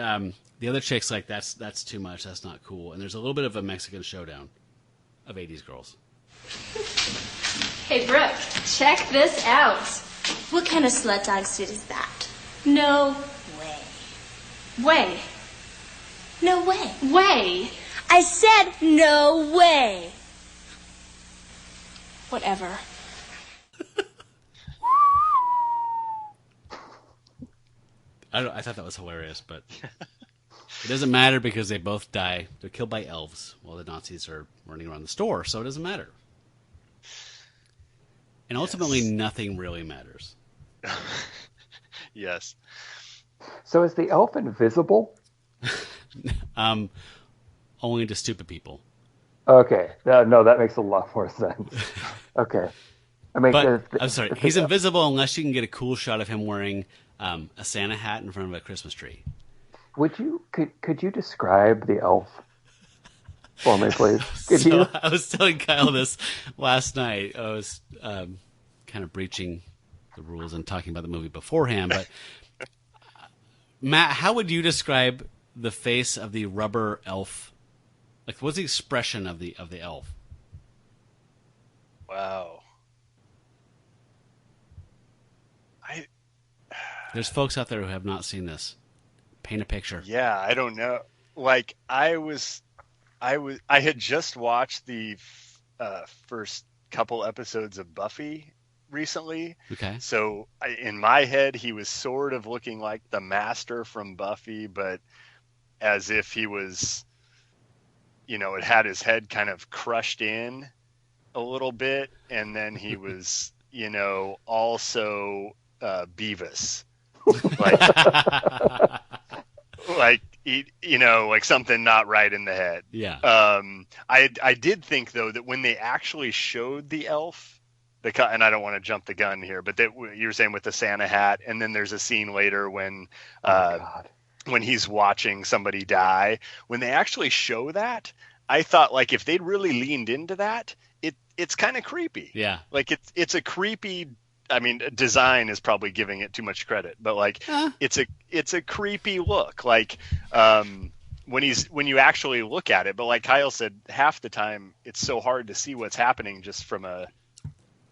the other chick's like, that's too much, that's not cool. And there's a little bit of a Mexican showdown of 80s girls. Hey, Brooke, check this out. What kind of slut dog suit is that? No Way. way. No way. Way. I said no way. Whatever. I thought that was hilarious, but it doesn't matter because they both die. They're killed by elves while the Nazis are running around the store, so it doesn't matter. And ultimately, nothing really matters. Yes. So is the elf invisible? Only to stupid people. Okay. No, that makes a lot more sense. Okay. I mean, But, I'm sorry, he's invisible unless you can get a cool shot of him wearing a Santa hat in front of a Christmas tree. Could you describe the elf for me, please? Could you? I was telling Kyle this last night. I was kind of breaching the rules and talking about the movie beforehand. But Matt, how would you describe the face of the rubber elf? Like, what's the expression of the elf? Wow. There's folks out there who have not seen this. Paint a picture. Yeah, I don't know. Like I had just watched the first couple episodes of Buffy recently. Okay. So in my head, he was sort of looking like the Master from Buffy, but as if he was, it had his head kind of crushed in a little bit, and then he was, also Beavis. Like something not right in the head. Yeah. I did think though that when they actually showed the elf, and I don't want to jump the gun here, but that you were saying with the Santa hat, and then there's a scene later when he's watching somebody die. When they actually show that, I thought like if they'd really leaned into that, it's kind of creepy. Yeah. Like it's a creepy. I mean, design is probably giving it too much credit, but like it's a creepy look. Like when you actually look at it, but like Kyle said, half the time it's so hard to see what's happening just from a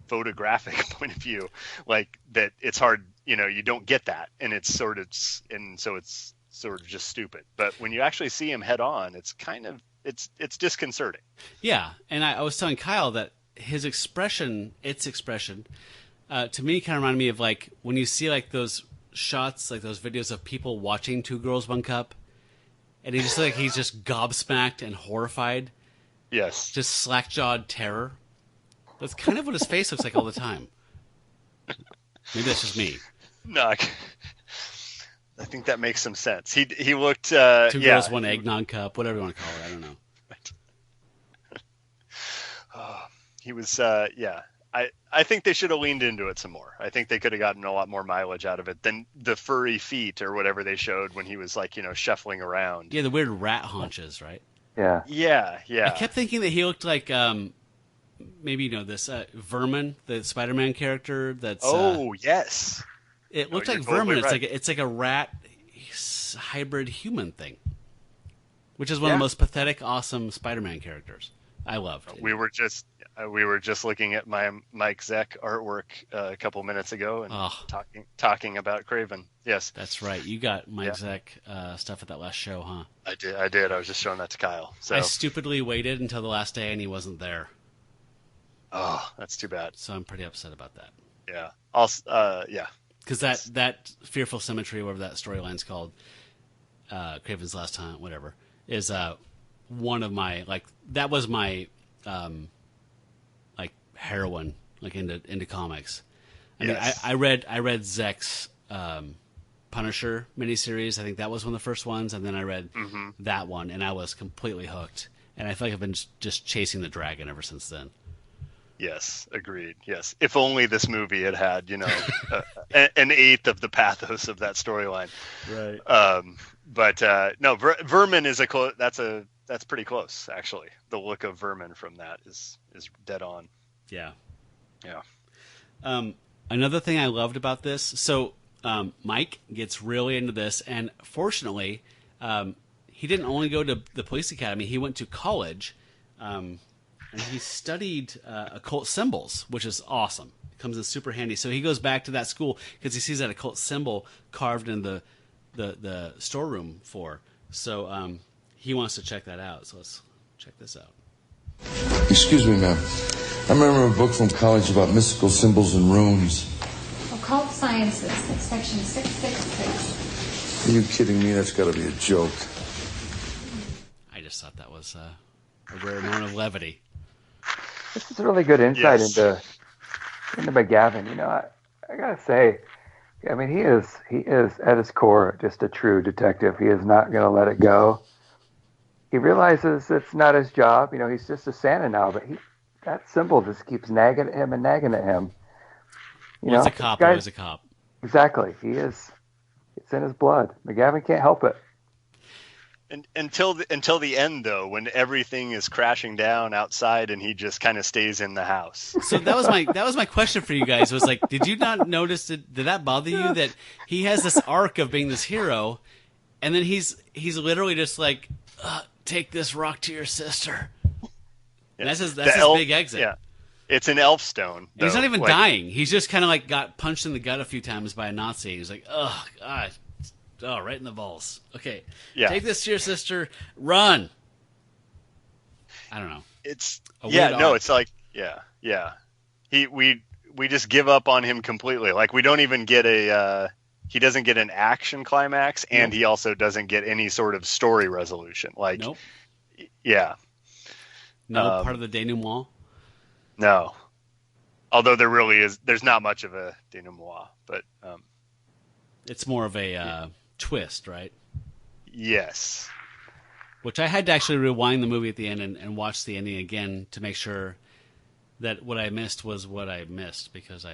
photographic point of view, like that it's hard. You don't get that, and so it's sort of just stupid. But when you actually see him head on, it's kind of it's disconcerting. Yeah, and I was telling Kyle that its expression. To me, kind of reminded me of like when you see like those shots, like those videos of people watching Two Girls, One Cup, and he's just gobsmacked and horrified. Yes. Just slack-jawed terror. That's kind of what his face looks like all the time. Maybe that's just me. No, I think that makes some sense. He looked... Two Girls, One Eggnog Cup, whatever you want to call it. I don't know. He was, yeah. I think they should have leaned into it some more. I think they could have gotten a lot more mileage out of it than the furry feet or whatever they showed when he was like, shuffling around. Yeah, the weird rat haunches, right? Yeah. Yeah. I kept thinking that he looked like maybe this Vermin, the Spider-Man character. That's yes. It looked like totally Vermin. right. It's like a rat hybrid human thing, which is one of the most pathetic, awesome Spider-Man characters. I loved. We were just looking at my Mike Zeck artwork a couple minutes ago and talking about Craven. Yes, that's right. You got Mike Zeck stuff at that last show, huh? I did. I was just showing that to Kyle. So I stupidly waited until the last day and he wasn't there. Oh, that's too bad. So I'm pretty upset about that. Yeah. Yeah. Because that Fearful Symmetry, whatever that storyline's called, Craven's Last Hunt, whatever, is one of my that was my heroine into comics. I mean, I read Zeck's Punisher miniseries. I think that was one of the first ones, and then I read that one, and I was completely hooked. And I feel like I've been just chasing the dragon ever since then. Yes, agreed. Yes, if only this movie had an eighth of the pathos of that storyline. Right. But no, Vermin is that's pretty close actually. The look of Vermin from that is dead on. Yeah. Yeah. Another thing I loved about this, so Mike gets really into this, and fortunately, he didn't only go to the police academy. He went to college. And he studied occult symbols, which is awesome. It comes in super handy. So he goes back to that school because he sees that occult symbol carved in the storeroom floor. So he wants to check that out. So let's check this out. Excuse me, ma'am. I remember a book from college about mystical symbols and runes. Occult Sciences, that's section 666. Are you kidding me? That's got to be a joke. I just thought that was a rare moment of levity. This is a really good insight into McGavin. I gotta say, I mean, he is at his core just a true detective. He is not going to let it go. He realizes it's not his job. He's just a Santa now, but that symbol just keeps nagging at him and nagging at him. Once a cop, always a cop. Exactly. It's in his blood. McGavin can't help it. And until the end, though, when everything is crashing down outside and he just kind of stays in the house. So that was my question for you guys. Was like, did you not notice? Did that bother you that he has this arc of being this hero, and then he's literally just like, take this rock to your sister. And that's his big exit. Yeah, it's an elf stone. And he's not even dying. He's just kind of got punched in the gut a few times by a Nazi. He's like, oh God. Oh, right in the balls. Okay. Yeah. Take this to your sister. Run. I don't know. It's like we just give up on him completely. Like we don't even get he doesn't get an action climax, and he also doesn't get any sort of story resolution. Like, nope. Yeah. No part of the denouement. No. Although there's not much of a denouement, but it's more of a twist, right? Yes. Which I had to actually rewind the movie at the end and watch the ending again to make sure that what I missed was what I missed, because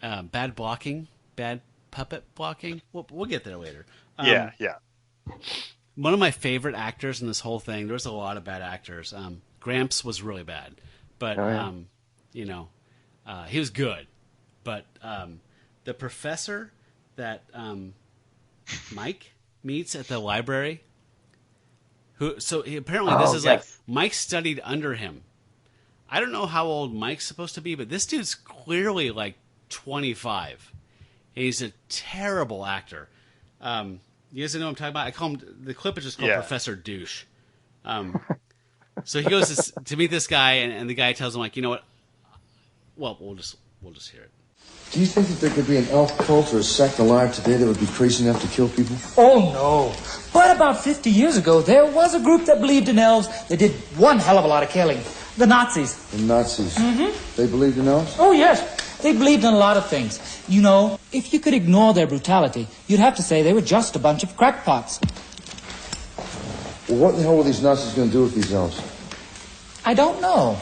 bad blocking, bad puppet blocking. We'll get there later. Yeah. One of my favorite actors in this whole thing, there was a lot of bad actors. Gramps was really bad, but he was good. But the professor that Mike meets at the library, apparently this is like Mike studied under him. I don't know how old Mike's supposed to be, but this dude's clearly like 25. He's a terrible actor. You guys know what I'm talking about? I call him, the clip is just called Professor Douche. So he goes to meet this guy, and the guy tells him, like, you know what? Well, we'll just hear it. Do you think that there could be an elf cult or a sect alive today that would be crazy enough to kill people? Oh, no. But about 50 years ago, there was a group that believed in elves that did one hell of a lot of killing. The Nazis. The Nazis? Mm-hmm. They believed in elves? Oh, yes. They believed in a lot of things. If you could ignore their brutality, you'd have to say they were just a bunch of crackpots. Well, what the hell were these Nazis going to do with these elves? I don't know.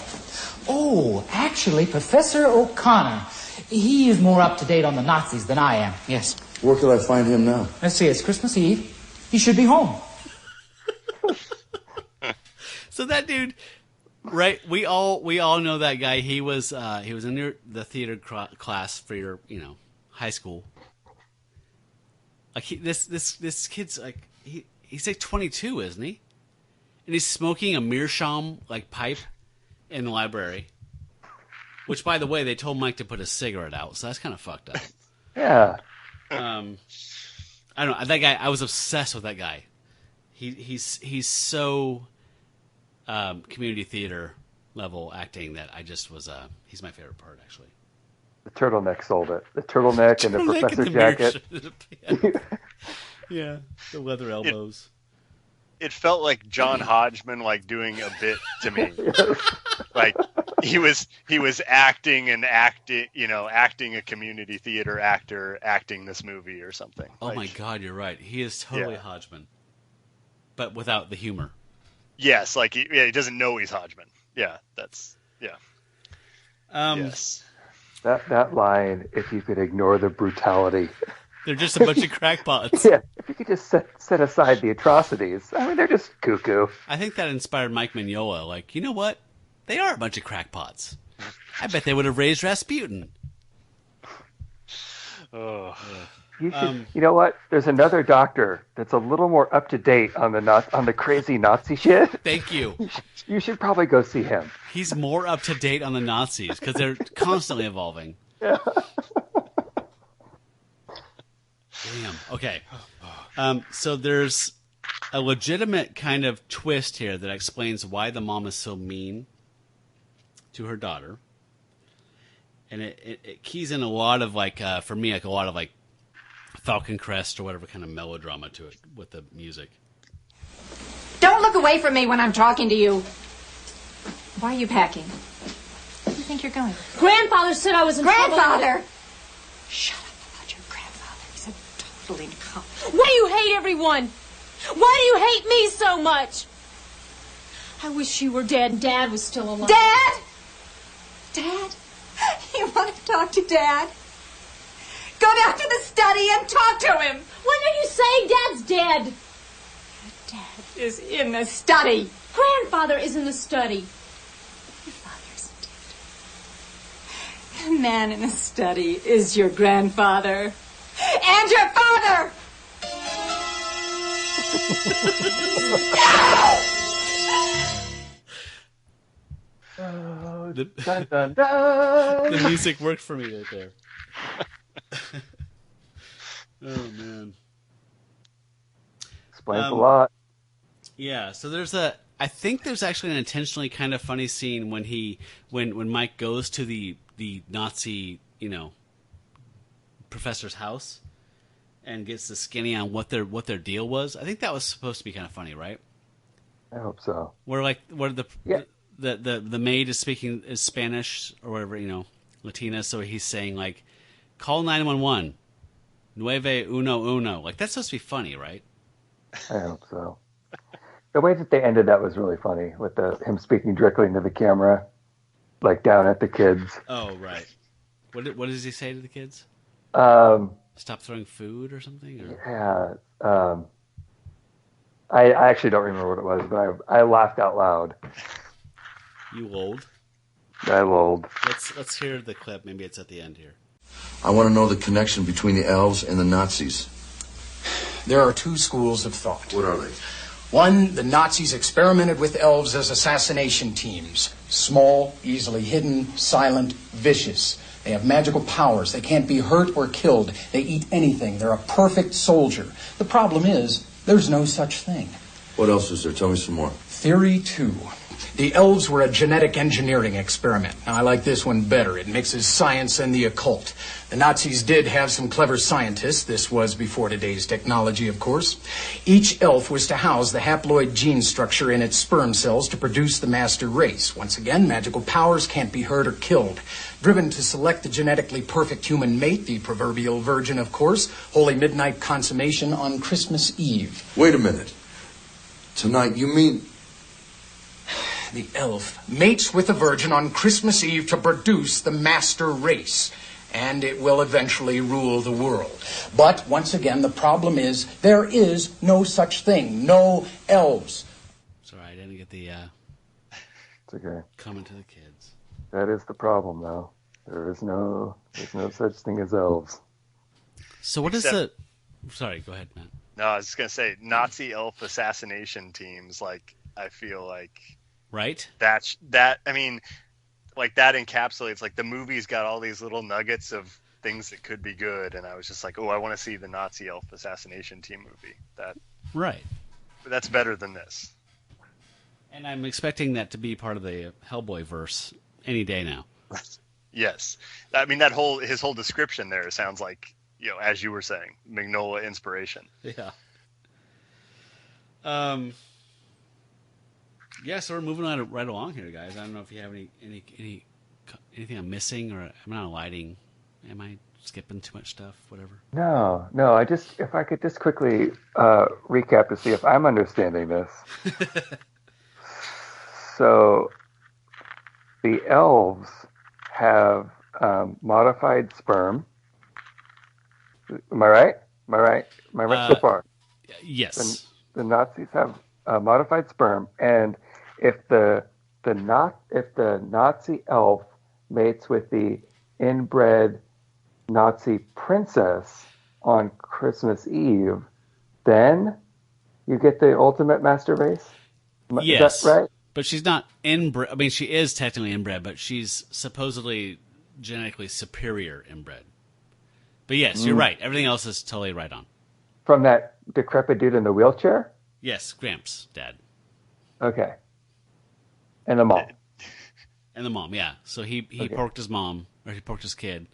Oh, actually, Professor O'Connor. He is more up to date on the Nazis than I am. Yes. Where could I find him now? Let's see, it's Christmas Eve. He should be home. So that dude, right? We all know that guy. He was in the theater class for your high school. Like this kid's like he's like 22, isn't he? And he's smoking a meerschaum like pipe in the library. Which, by the way, they told Mike to put a cigarette out, so that's kind of fucked up. Yeah. I don't know. That guy, I was obsessed with that guy. He's so community theater level acting that I just was he's my favorite part, actually. The turtleneck sold it. The turtleneck and the professor jacket. Yeah, the leather elbows. It felt like John Hodgman like doing a bit to me. Like he was acting a community theater actor acting this movie or something. Oh my God, you're right. He is totally Hodgman, but without the humor. Yes, like he doesn't know he's Hodgman. Yeah, that's yes. That line, if you could ignore the brutality. They're just a bunch of crackpots. Yeah, if you could just set aside the atrocities. I mean, they're just cuckoo. I think that inspired Mike Mignola. Like, you know what? They are a bunch of crackpots. I bet they would have raised Rasputin. Oh. You know what? There's another doctor that's a little more up to date on the crazy Nazi shit. Thank you. You should probably go see him. He's more up to date on the Nazis because they're constantly evolving. Yeah. Damn. Okay. So there's a legitimate kind of twist here that explains why the mom is so mean to her daughter, and it keys in a lot of for me a lot of Falcon Crest or whatever kind of melodrama to it with the music. Don't look away from me when I'm talking to you. Why are you packing? Where do you think you're going? Grandfather said I was in trouble. Grandfather! Shut up about your grandfather. He's a total incompetent. Why do you hate everyone? Why do you hate me so much? I wish you were dead and Dad was still alive. Dad? Dad? You want to talk to Dad? Go down to the study and talk to him. When are you saying Dad's dead? Dad is in the study. Grandfather is in the study. Your father's dead. The man in the study is your grandfather. And your father! The, dun, dun, dun. The music worked for me right there. Oh man, explains a lot. Yeah, so I think there's actually an intentionally kind of funny scene when Mike goes to the Nazi professor's house and gets the skinny on what their deal was. I think that was supposed to be kind of funny, right? I hope so. Where the maid is speaking Spanish or whatever, Latina, so he's saying call 911, 911. That's supposed to be funny, right? I hope so. The way that they ended that was really funny with him speaking directly into the camera, down at the kids. Oh, right. What does he say to the kids? Stop throwing food or something? Or? Yeah. I actually don't remember what it was, but I laughed out loud. You lolled? I lolled. Let's hear the clip. Maybe it's at the end here. I want to know the connection between the elves and the Nazis. There are two schools of thought. What are they? One, the Nazis experimented with elves as assassination teams. Small, easily hidden, silent, vicious. They have magical powers. They can't be hurt or killed. They eat anything. They're a perfect soldier. The problem is, there's no such thing. What else is there? Tell me some more. Theory 2. The elves were a genetic engineering experiment. Now, I like this one better. It mixes science and the occult. The Nazis did have some clever scientists. This was before today's technology, of course. Each elf was to house the haploid gene structure in its sperm cells to produce the master race. Once again, magical powers can't be hurt or killed. Driven to select the genetically perfect human mate, the proverbial virgin, of course, holy midnight consummation on Christmas Eve. Wait a minute. Tonight, you mean... The elf mates with the virgin on Christmas Eve to produce the master race, and it will eventually rule the world. But once again, the problem is there is no such thing. No elves. Sorry, I didn't get the It's okay. comment to the kids. That is the problem, though. There's no such thing as elves. So what is the... Sorry, go ahead, Matt. No, I was just going to say, Nazi elf assassination teams, like, I feel like... Right? That encapsulates, like, the movie's got all these little nuggets of things that could be good, and I was just like, oh, I want to see the Nazi elf assassination team movie. Right. That's better than this. And I'm expecting that to be part of the Hellboy verse any day now. Yes. I mean, his whole description there sounds like, as you were saying, Mignola inspiration. Yeah. Yeah, so we're moving on right along here, guys. I don't know if you have anything I'm missing, or I'm not lighting. Am I skipping too much stuff? Whatever. No. If I could just quickly recap to see if I'm understanding this. So, the elves have modified sperm. Am I right? Am I right so far? Yes. The Nazis have modified sperm, and if the Nazi elf mates with the inbred Nazi princess on Christmas Eve, then you get the ultimate master race? Yes. Is that right? But she's not inbred. I mean, she is technically inbred, but she's supposedly genetically superior inbred. But yes, you're right. Everything else is totally right on. From that decrepit dude in the wheelchair? Yes, Gramps' dad. Okay. And the mom. And the mom, yeah. So he porked his mom, or he porked his kid.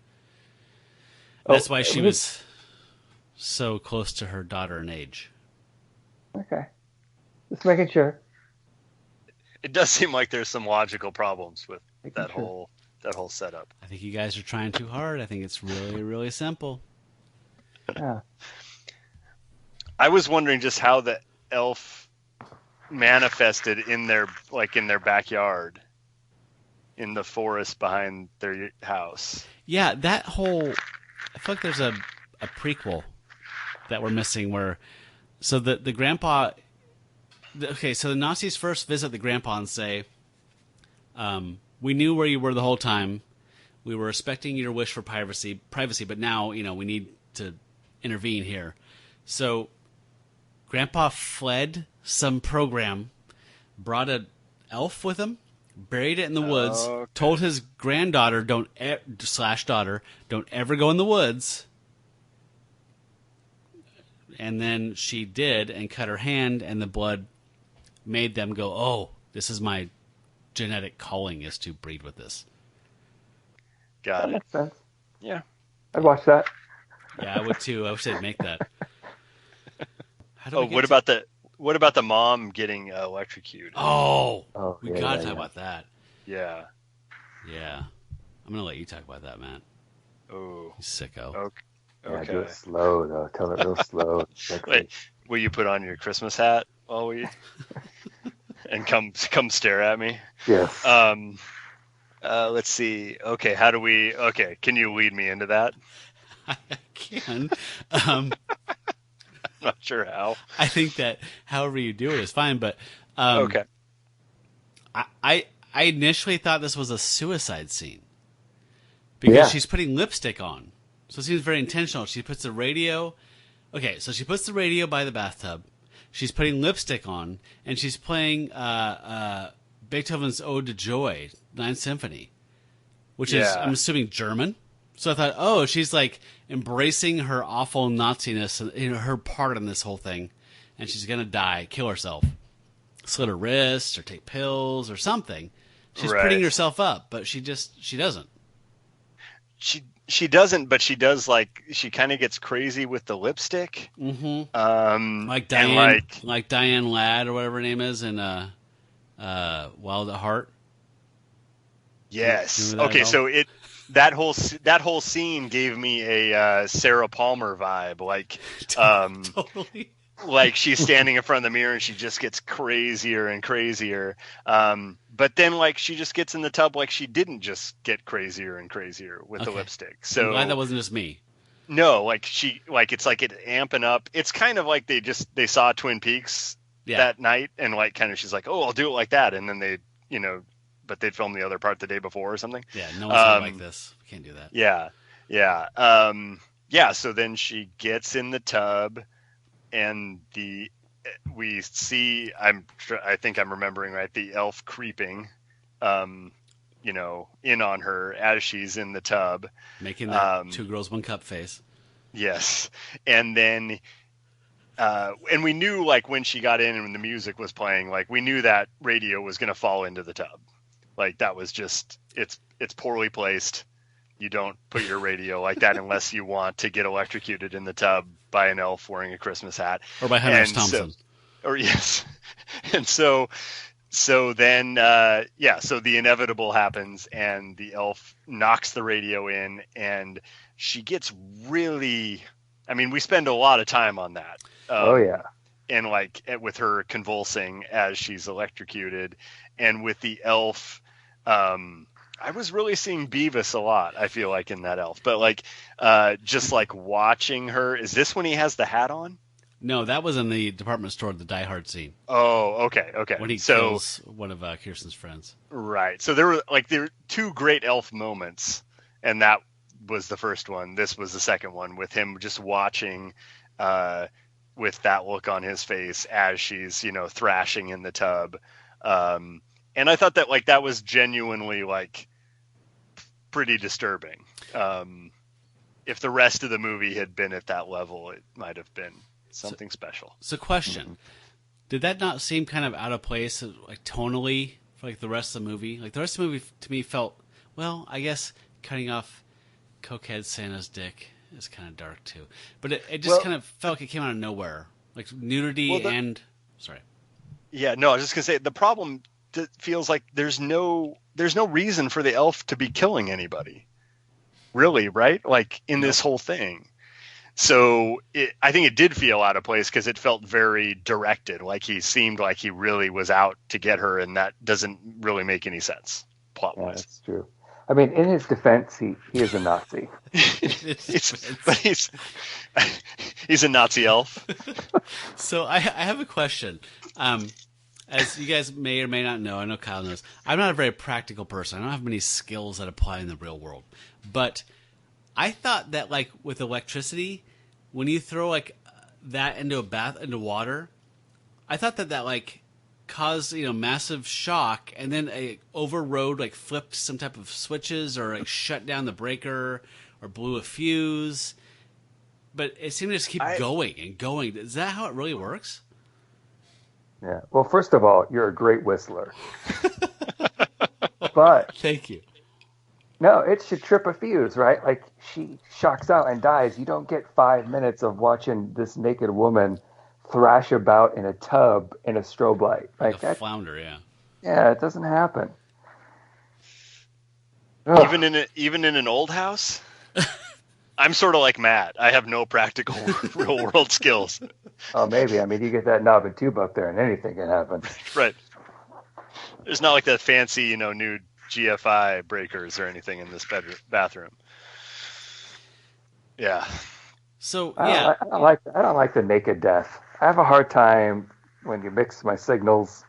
That's why she was so close to her daughter in age. Okay. Just making sure. It does seem like there's some logical problems with that whole setup. I think you guys are trying too hard. I think it's really, really simple. Yeah. I was wondering just how the elf manifested in their backyard, in the forest behind their house. Yeah, that whole... I feel like there's a prequel that we're missing where... So the grandpa... Okay, so the Nazis first visit the grandpa and say, we knew where you were the whole time. We were respecting your wish for privacy, but now, we need to intervene here. So Grandpa fled some program, brought an elf with him, buried it in the woods, told his granddaughter, daughter, don't ever go in the woods. And then she did and cut her hand, and the blood made them go, oh, this is my genetic calling, is to breed with this. Got that it. Makes sense. Yeah. I'd watch that. Yeah, I would too. I wish they'd make that. What about the mom getting electrocuted? We gotta talk about that. Yeah. Yeah. I'm gonna let you talk about that, Matt. Oh. You sicko. Okay. Yeah, do it slow, though. Tell it real slow. Wait, will you put on your Christmas hat while we... and come stare at me? Yes. Let's see. Okay, can you lead me into that? I can. I'm not sure how. I think that however you do it is fine, but okay. I initially thought this was a suicide scene because she's putting lipstick on, so it seems very intentional. She puts the radio. Okay, so she puts the radio by the bathtub. She's putting lipstick on, and she's playing Beethoven's Ode to Joy, Ninth Symphony, which is, I'm assuming, German. So I thought, she's like embracing her awful Nazi-ness, her part in this whole thing, and she's going to die, kill herself, slit her wrists, or take pills, or something. She's putting herself up, but she doesn't. She doesn't, but she does, she kind of gets crazy with the lipstick. Mm-hmm. Like Diane, like Diane Ladd, or whatever her name is, in Wild at Heart. Yes. Okay, so that whole scene gave me a Sarah Palmer vibe, totally. like she's standing in front of the mirror and she just gets crazier and crazier. But then like she just gets in the tub like she didn't just get crazier and crazier with the lipstick. So I'm glad that wasn't just me. No, like it's like it amping up. It's kind of like they saw Twin Peaks that night and like kind of she's like, oh, I'll do it like that, and then they but they'd filmed the other part the day before or something. Yeah, no one's gonna like this. We can't do that. Yeah. So then she gets in the tub, and we see. I think I'm remembering right. The elf creeping, in on her as she's in the tub, making that two girls one cup face. Yes, and then. And we knew like when she got in and when the music was playing, like we knew that radio was going to fall into the tub. Like that was just, it's poorly placed. You don't put your radio like that unless you want to get electrocuted in the tub by an elf wearing a Christmas hat. Or by Hunter Thompson. Yes. And so then, so the inevitable happens and the elf knocks the radio in and she gets really, I mean, we spend a lot of time on that. And like with her convulsing as she's electrocuted, and with the elf, I was really seeing Beavis a lot. I feel like in that elf, but like just like watching her. Is this when he has the hat on? No, that was in the department store, the Die Hard scene. Oh, okay. When he kills one of Kirsten's friends. Right. So there were two great elf moments, and that was the first one. This was the second one with him just watching. With that look on his face as she's, thrashing in the tub. And I thought that like, that was genuinely like pretty disturbing. If the rest of the movie had been at that level, it might've been something special. So question, did that not seem kind of out of place, like tonally for like the rest of the movie? Like the rest of the movie to me felt, well, I guess cutting off Cokehead Santa's dick is kind of dark too, but it just kind of felt like it came out of nowhere, like nudity and sorry. Yeah, no, I was just gonna say the problem feels like there's no reason for the elf to be killing anybody, really, right? Like in this whole thing. So I think it did feel out of place because it felt very directed. Like he seemed like he really was out to get her, and that doesn't really make any sense plot-wise. Yeah, that's true. I mean, in his defense, he is a Nazi. He's a Nazi elf. So I have a question. As you guys may or may not know, I know Kyle knows, I'm not a very practical person. I don't have many skills that apply in the real world. But I thought that, like, with electricity, when you throw, like, that into into water, I thought that like, caused massive shock, and then a overrode like flipped some type of switches or like shut down the breaker or blew a fuse, but it seemed to just keep going and going. Is that how it really works? Yeah. Well, first of all, you're a great whistler. But thank you. No, it should trip a fuse, right? Like she shocks out and dies. You don't get 5 minutes of watching this naked woman thrash about in a tub in a strobe light. Like a flounder, yeah. Yeah, it doesn't happen. Even in an old house? I'm sort of like Matt. I have no practical real world skills. Oh, maybe. I mean, you get that knob and tube up there and anything can happen. Right. There's not like that fancy, new GFI breakers or anything in this bathroom. Yeah. So, yeah. I don't like the naked death. I have a hard time when you mix my signals.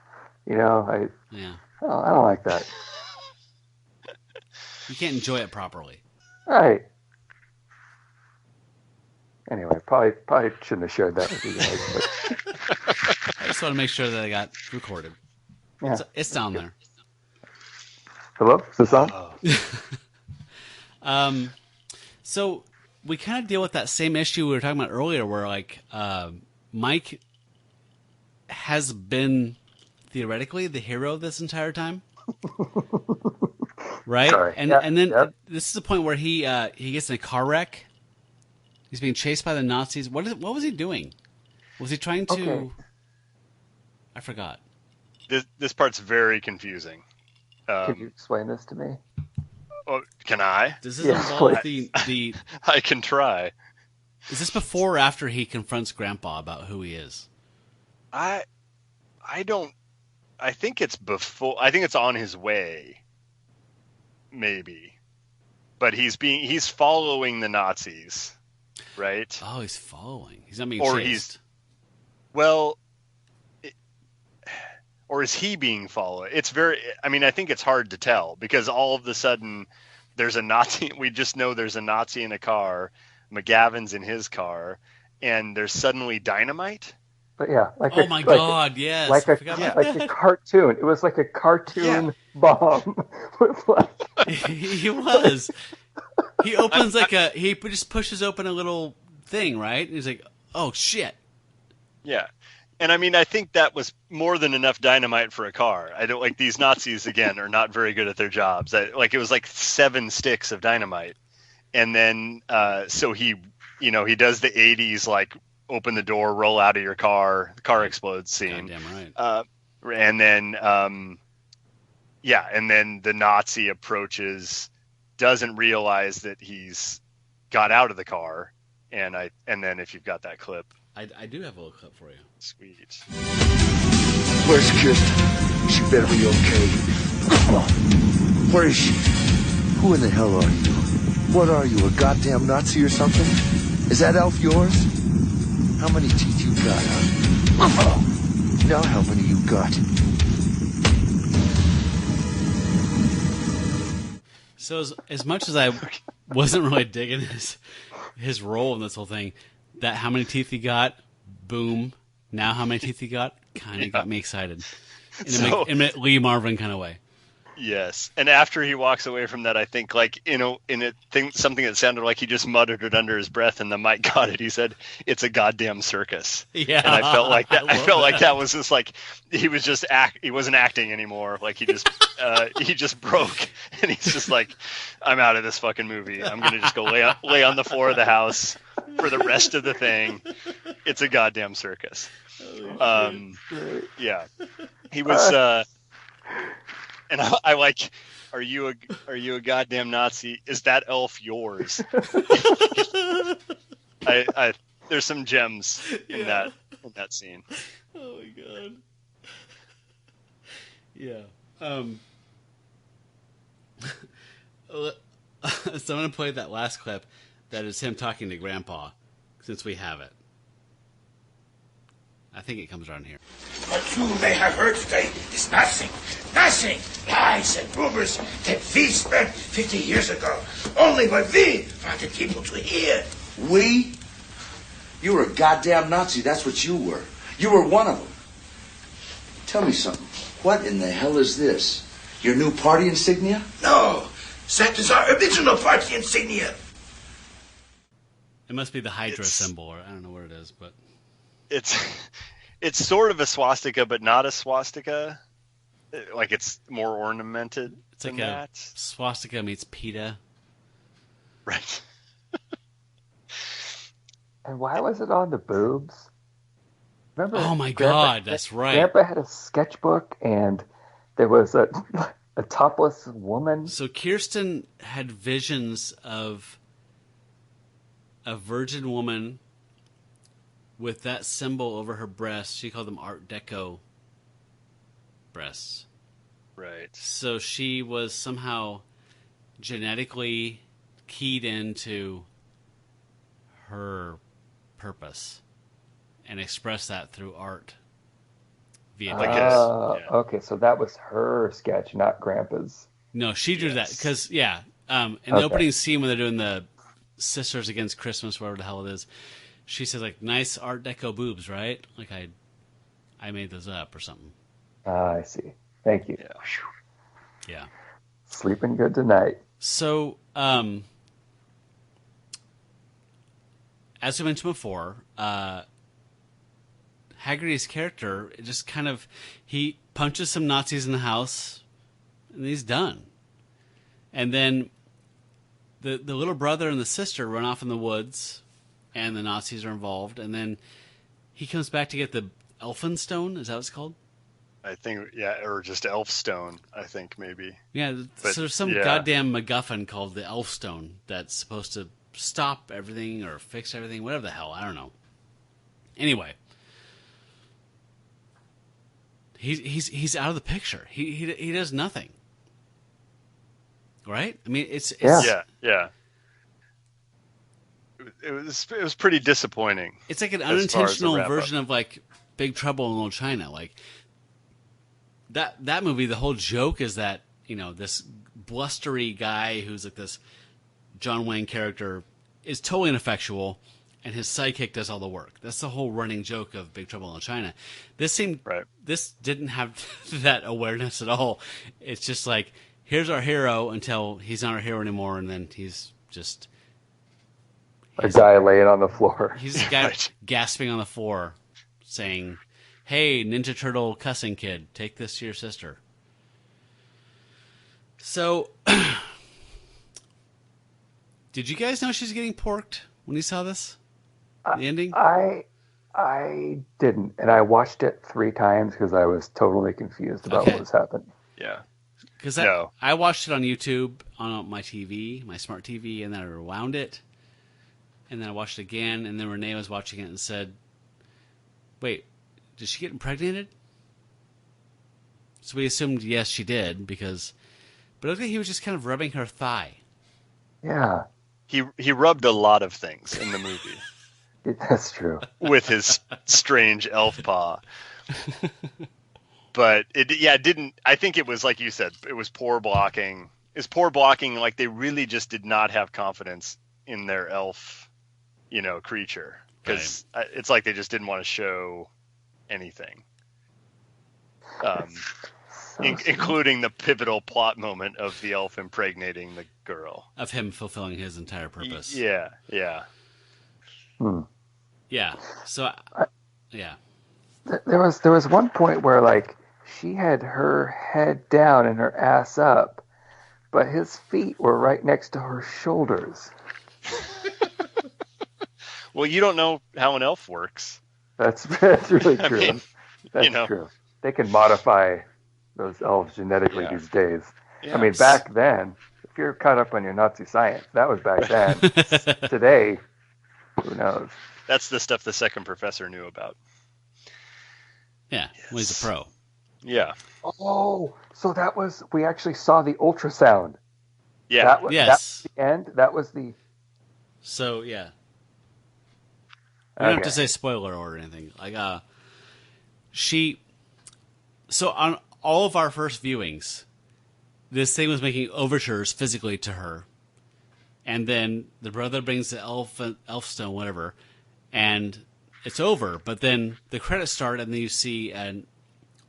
I don't like that. You can't enjoy it properly. Right. Anyway, probably shouldn't have shared that with you guys. But... I just want to make sure that I got recorded. Yeah. It's down there. Hello? Is this on? So we kind of deal with that same issue we were talking about earlier where, like, Mike has been theoretically the hero this entire time. Right? Sorry. And then this is the point where he gets in a car wreck. He's being chased by the Nazis. What was he doing? Was he trying to... Okay. I forgot. This part's very confusing. Could you explain this to me? Oh, can I? Does this involve the... I can try. Is this before or after he confronts Grandpa about who he is? I don't. I think it's before. I think it's on his way. Maybe, but he's following the Nazis, right? Oh, he's following. He's not being or chased. Or is he being followed? It's very. I mean, I think it's hard to tell because all of a sudden there's a Nazi. We just know there's a Nazi in a car. McGavin's in his car, and there's suddenly dynamite. But yeah, oh my God, yes, like a cartoon. It was like a cartoon bomb. He was. He opens he just pushes open a little thing, right? And he's like, "Oh shit!" Yeah, and I mean, I think that was more than enough dynamite for a car. I don't like these Nazis again are not very good at their jobs. It was like 7 sticks of dynamite, and then so he does the 80s like. Open the door, roll out of your car, the car explodes scene. Goddamn right. And then, and then the Nazi approaches, doesn't realize that he's got out of the car, and then if you've got that clip, I do have a little clip for you. Sweet. Where's Kirsten? She better be okay. Where is she? Who in the hell are you? What are you, a goddamn Nazi or something? Is that elf yours? How many teeth you got, huh? Now how many you got? So as much as I wasn't really digging his role in this whole thing, that how many teeth he got, boom. Now how many teeth he got, kind of got me excited. In a Lee Marvin kind of way. Yes, and after he walks away from that, I think something that sounded like he just muttered it under his breath, and the mic got it. He said, "It's a goddamn circus." Yeah, and I felt like that. I felt like that was just like he was just he wasn't acting anymore. Like he just he just broke, and he's just like, "I'm out of this fucking movie. I'm gonna just go lay on the floor of the house for the rest of the thing. It's a goddamn circus." Yeah, he was. And I like, are you a goddamn Nazi? Is that elf yours? There's some gems in that scene. Oh my God. Yeah. So I'm gonna play that last clip. That is him talking to Grandpa, since we have it. I think it comes around here. What you may have heard today is nothing. Lies and rumors that we spread 50 years ago. Only what we wanted people to hear. We? You were a goddamn Nazi, that's what you were. You were one of them. Tell me something. What in the hell is this? Your new party insignia? No, that is our original party insignia. It must be the Hydra symbol, or I don't know what it is, but... It's sort of a swastika, but not a swastika. Like it's more ornamented. It's like a swastika meets PETA. Right. And why was it on the boobs? Remember? Oh my God, that's right. Grandpa had a sketchbook, and there was a topless woman. So Kirsten had visions of a virgin woman with that symbol over her breast. She called them Art Deco breasts. Right. So she was somehow genetically keyed into her purpose and expressed that through art. Via okay, so that was her sketch, not Grandpa's. No, she drew that because, in the opening scene when they're doing the Sisters Against Christmas, whatever the hell it is, she says, like, nice Art Deco boobs, right? Like, I made those up or something. I see. Thank you. Yeah. Sleeping good tonight. So, as we mentioned before, Haggerty's character, just kind of, he punches some Nazis in the house, and he's done. And then the little brother and the sister run off in the woods, and the Nazis are involved, and then he comes back to get the Elphinstone. Is that what it's called? I think, or just Elfstone, I think, maybe. Yeah, so there's some goddamn MacGuffin called the Elfstone that's supposed to stop everything or fix everything, whatever the hell. I don't know. Anyway, he's out of the picture. He does nothing. Right? I mean, it's yeah. It was pretty disappointing. It's like an unintentional version of like Big Trouble in Little China. Like that movie, the whole joke is that, you know, this blustery guy who's like this John Wayne character is totally ineffectual, and his sidekick does all the work. That's the whole running joke of Big Trouble in Little China. This didn't have that awareness at all. It's just like, here's our hero until he's not our hero anymore, and then he's just a guy laying on the floor. He's a guy gasping on the floor, saying, "Hey, Ninja Turtle cussing kid, take this to your sister." So, did you guys know she's getting porked when you saw this? The ending? I didn't, and I watched it 3 times because I was totally confused about what was happening. Yeah. Because I watched it on YouTube on my TV, my smart TV, and then I rewound it. And then I watched it again, and then Renee was watching it and said, "Wait, did she get impregnated?" So we assumed yes, she did, but it looked like he was just kind of rubbing her thigh. Yeah. He rubbed a lot of things in the movie. That's true. With his strange elf paw. But it didn't. I think it was like you said. It was poor blocking. It's poor blocking. Like they really just did not have confidence in their elf, creature, because it's like they just didn't want to show anything, including the pivotal plot moment of the elf impregnating the girl, of him fulfilling his entire purpose. Yeah. Yeah. So, yeah. There was one point where like she had her head down and her ass up, but his feet were right next to her shoulders. Well, you don't know how an elf works. That's really true. I mean, that's true. They can modify those elves genetically these days. Yeah. I mean, back then, if you're caught up on your Nazi science, that was back then. Today, who knows? That's the stuff the second professor knew about. Yeah, well, he's a pro. Yeah. Oh, so we actually saw the ultrasound. Yeah. That was the end? That was the... So, yeah. We don't have to say spoiler or anything. Like, so on all of our first viewings, this thing was making overtures physically to her. And then the brother brings the elf stone, whatever, and it's over. But then the credits start, and then you see an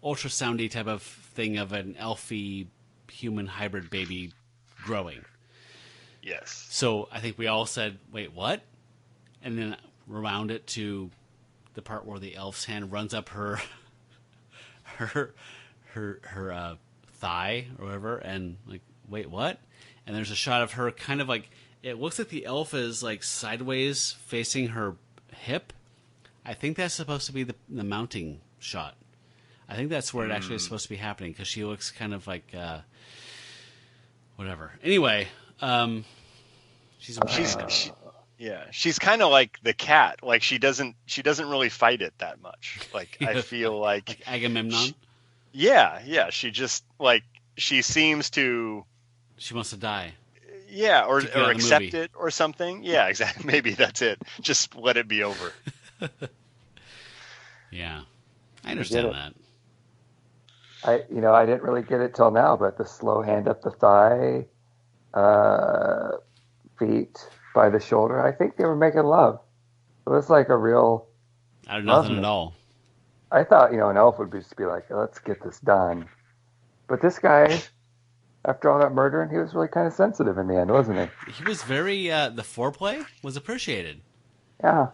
ultrasoundy type of thing of an elfy human hybrid baby growing. Yes. So I think we all said, "Wait, what?" And then rewound it to the part where the elf's hand runs up her thigh or whatever, and like, "Wait, what?" And there's a shot of her kind of like, it looks like the elf is like sideways facing her hip. I think that's supposed to be the mounting shot. I think that's where it actually is supposed to be happening, because she looks kind of like whatever. Anyway, she's kind of like the cat. Like she doesn't really fight it that much. Like I feel like Agamemnon. She just like she seems to. She wants to die. Yeah, or accept it or something. Yeah, exactly. Maybe that's it. Just let it be over. Yeah, I understand that. I didn't really get it till now, but the slow hand up the thigh, feet by the shoulder. I think they were making love. It was like a real. Out of nothing at all. I thought, an elf would just be like, let's get this done. But this guy, after all that murdering, he was really kind of sensitive in the end, wasn't he? He was very, the foreplay was appreciated. Yeah.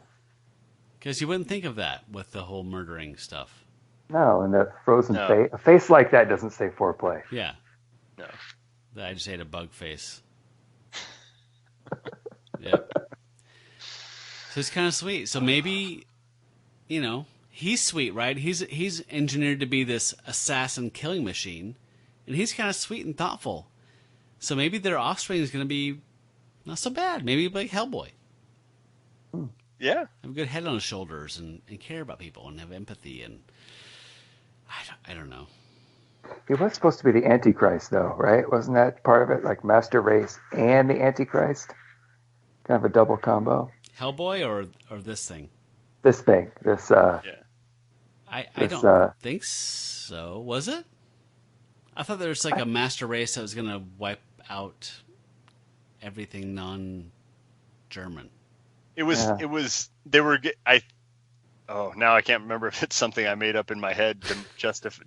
Because you wouldn't think of that with the whole murdering stuff. No, and that frozen face. A face like that doesn't say foreplay. Yeah. No. I just ate a bug face. Yep. So it's kind of sweet. So maybe, he's sweet, right? He's engineered to be this assassin killing machine, and he's kind of sweet and thoughtful. So maybe their offspring is going to be, Not so bad. Maybe like Hellboy. Yeah. Have a good head on his shoulders and care about people and have empathy and I don't know. He was supposed to be the Antichrist, though, right? Wasn't that part of it? Like Master Race and the Antichrist? Kind of a double combo. Hellboy or this thing? This thing. I don't think so. Was it? I thought there was like a Master Race that was going to wipe out everything non-German. It was, now I can't remember if it's something I made up in my head to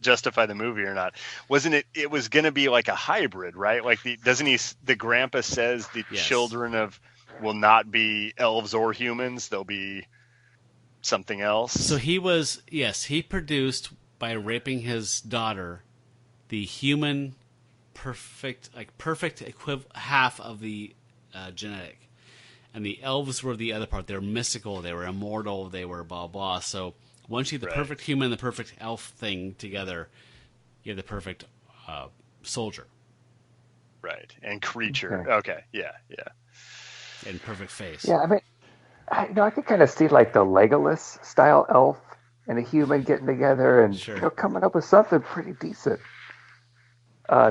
justify the movie or not. Wasn't it? It was going to be like a hybrid, right? Like the grandpa says the children will not be elves or humans. They'll be something else. So he produced by raping his daughter, the human perfect half of the genetic. And the elves were the other part. They were mystical. They were immortal. They were blah, blah. So once you have the perfect human and the perfect elf thing together, you have the perfect soldier. Right. And creature. Okay. Yeah. And perfect face. Yeah, I mean, I could kind of see like the Legolas style elf and a human getting together and coming up with something pretty decent.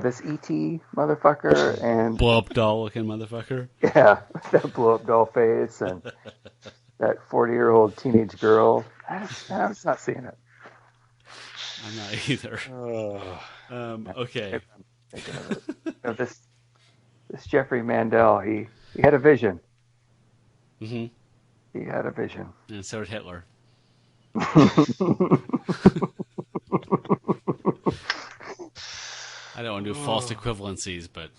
This E.T. motherfucker and... blow-up doll-looking motherfucker. Yeah, that blow-up doll face and that 40-year-old teenage girl. I'm just not seeing it. I'm not either. Okay. This Jeffrey Mandel, he had a vision. Mm-hmm. He had a vision. And so did Hitler. I don't want to do false equivalencies, but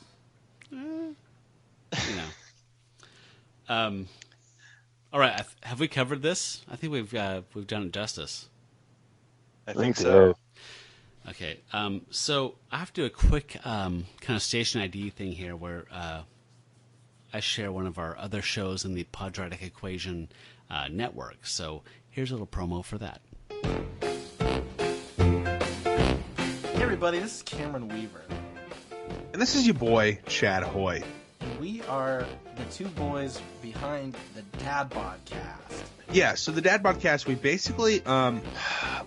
all right. Have we covered this? I think we've done it justice. I think so. Okay. So I have to do a quick kind of station ID thing here, where I share one of our other shows in the Podritic Equation network. So here's a little promo for that. Hey everybody, this is Cameron Weaver. And this is your boy, Chad Hoy. We are the two boys behind the Dad Podcast. Yeah, so the Dad Podcast, we basically,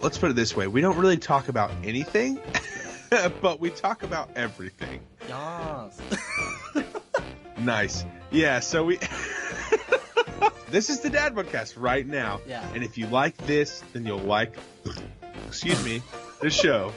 let's put it this way, we don't really talk about anything, but we talk about everything. Yes. Nice. Yeah, so we... This is the Dad Podcast right now. Yeah. And if you like this, then you'll like, the show.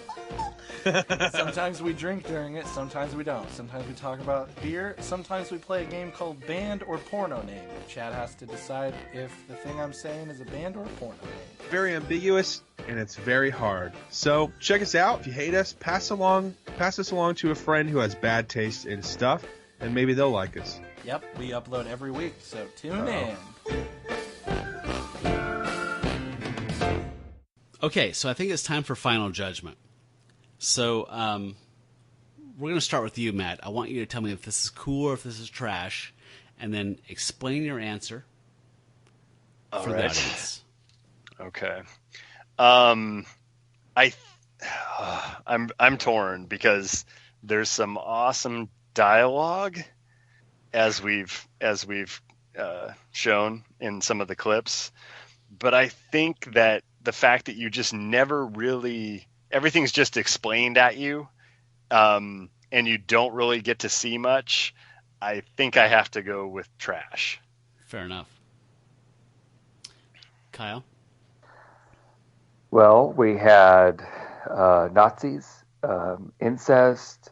Sometimes we drink during it, sometimes we don't. Sometimes we talk about beer, sometimes we play a game called Band or Porno Name. Chad has to decide if the thing I'm saying is a band or a porno name. Very ambiguous, and it's very hard. So check us out. If you hate us, pass us along to a friend who has bad taste in stuff, and maybe they'll like us. Yep, we upload every week, so tune in. Okay, so I think it's time for final judgment. So we're going to start with you, Matt. I want you to tell me if this is cool or if this is trash, and then explain your answer for the audience. Okay. I'm torn because there's some awesome dialogue as we've shown in some of the clips, but I think that the fact that you just never really, everything's just explained at you, and you don't really get to see much, I think I have to go with trash. Fair enough. Kyle? Well, we had Nazis, incest,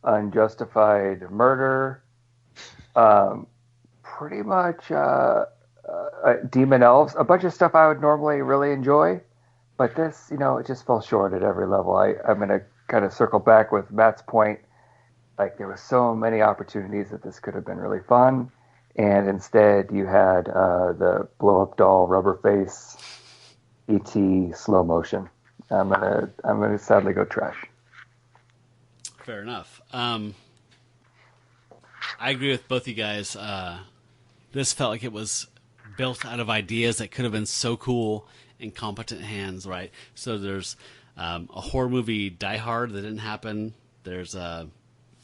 unjustified murder, pretty much demon elves, a bunch of stuff I would normally really enjoy, but this, it just fell short at every level. I'm going to kind of circle back with Matt's point. Like, there were so many opportunities that this could have been really fun, and instead you had the blow-up doll, rubber face, E.T. slow motion. I'm gonna sadly go trash. Fair enough. I agree with both you guys. This felt like it was built out of ideas that could have been so cool in competent hands, right? So there's a horror movie, Die Hard, that didn't happen. There's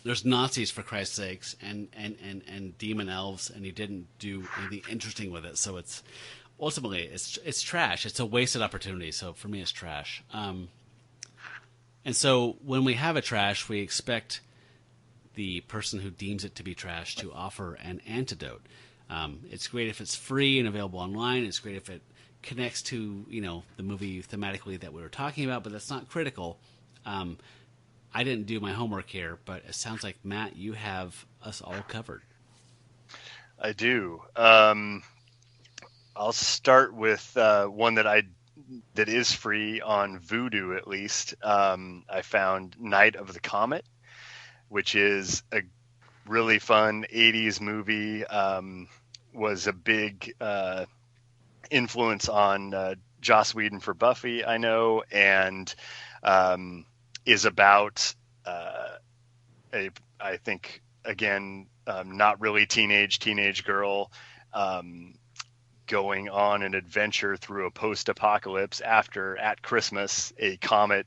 there's Nazis, for Christ's sakes, and demon elves, and you didn't do anything interesting with it. So it's ultimately it's trash. It's a wasted opportunity. So for me, it's trash. And so when we have a trash, we expect the person who deems it to be trash to offer an antidote. It's great if it's free and available online. It's great if it connects to the movie thematically that we were talking about, but that's not critical. I didn't do my homework here, but it sounds like, Matt, you have us all covered. I do. I'll start with one that is free on Vudu, at least. I found Night of the Comet, which is a really fun 80s movie. Was a big influence on Joss Whedon for Buffy, I know, and is about I think, again, not really teenage girl going on an adventure through a post-apocalypse after, at Christmas, a comet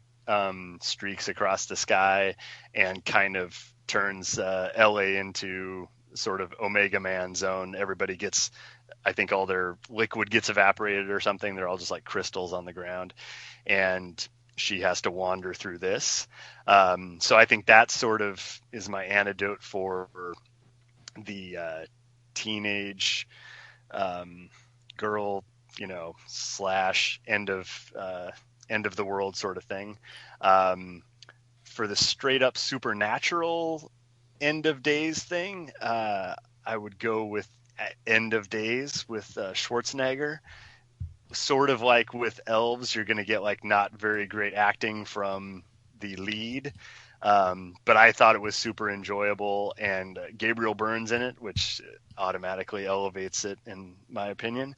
streaks across the sky and kind of turns LA into sort of Omega Man zone. Everybody gets, I think all their liquid gets evaporated or something. They're all just like crystals on the ground. And she has to wander through this. So I think that sort of is my antidote for the teenage girl, slash end of the world sort of thing. For the straight up supernatural end of days thing, I would go with End of Days with Schwarzenegger. Sort of like with Elves, you're going to get like not very great acting from the lead, but I thought it was super enjoyable, and Gabriel Byrne's in it, which automatically elevates it in my opinion.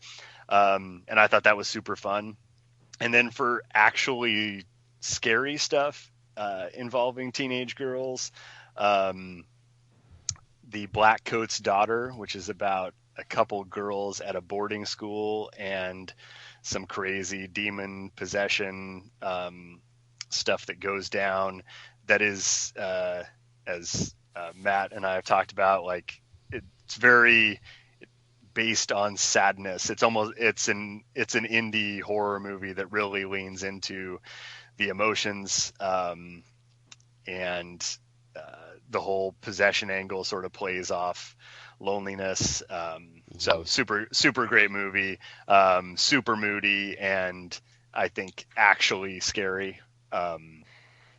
And I thought that was super fun. And then for actually scary stuff involving teenage girls, The Black Coat's Daughter, which is about a couple girls at a boarding school and some crazy demon possession stuff that goes down. That is, as Matt and I have talked about, like it's very based on sadness. It's an indie horror movie that really leans into the emotions, and the whole possession angle sort of plays off loneliness. So super great movie, super moody, and I think actually scary.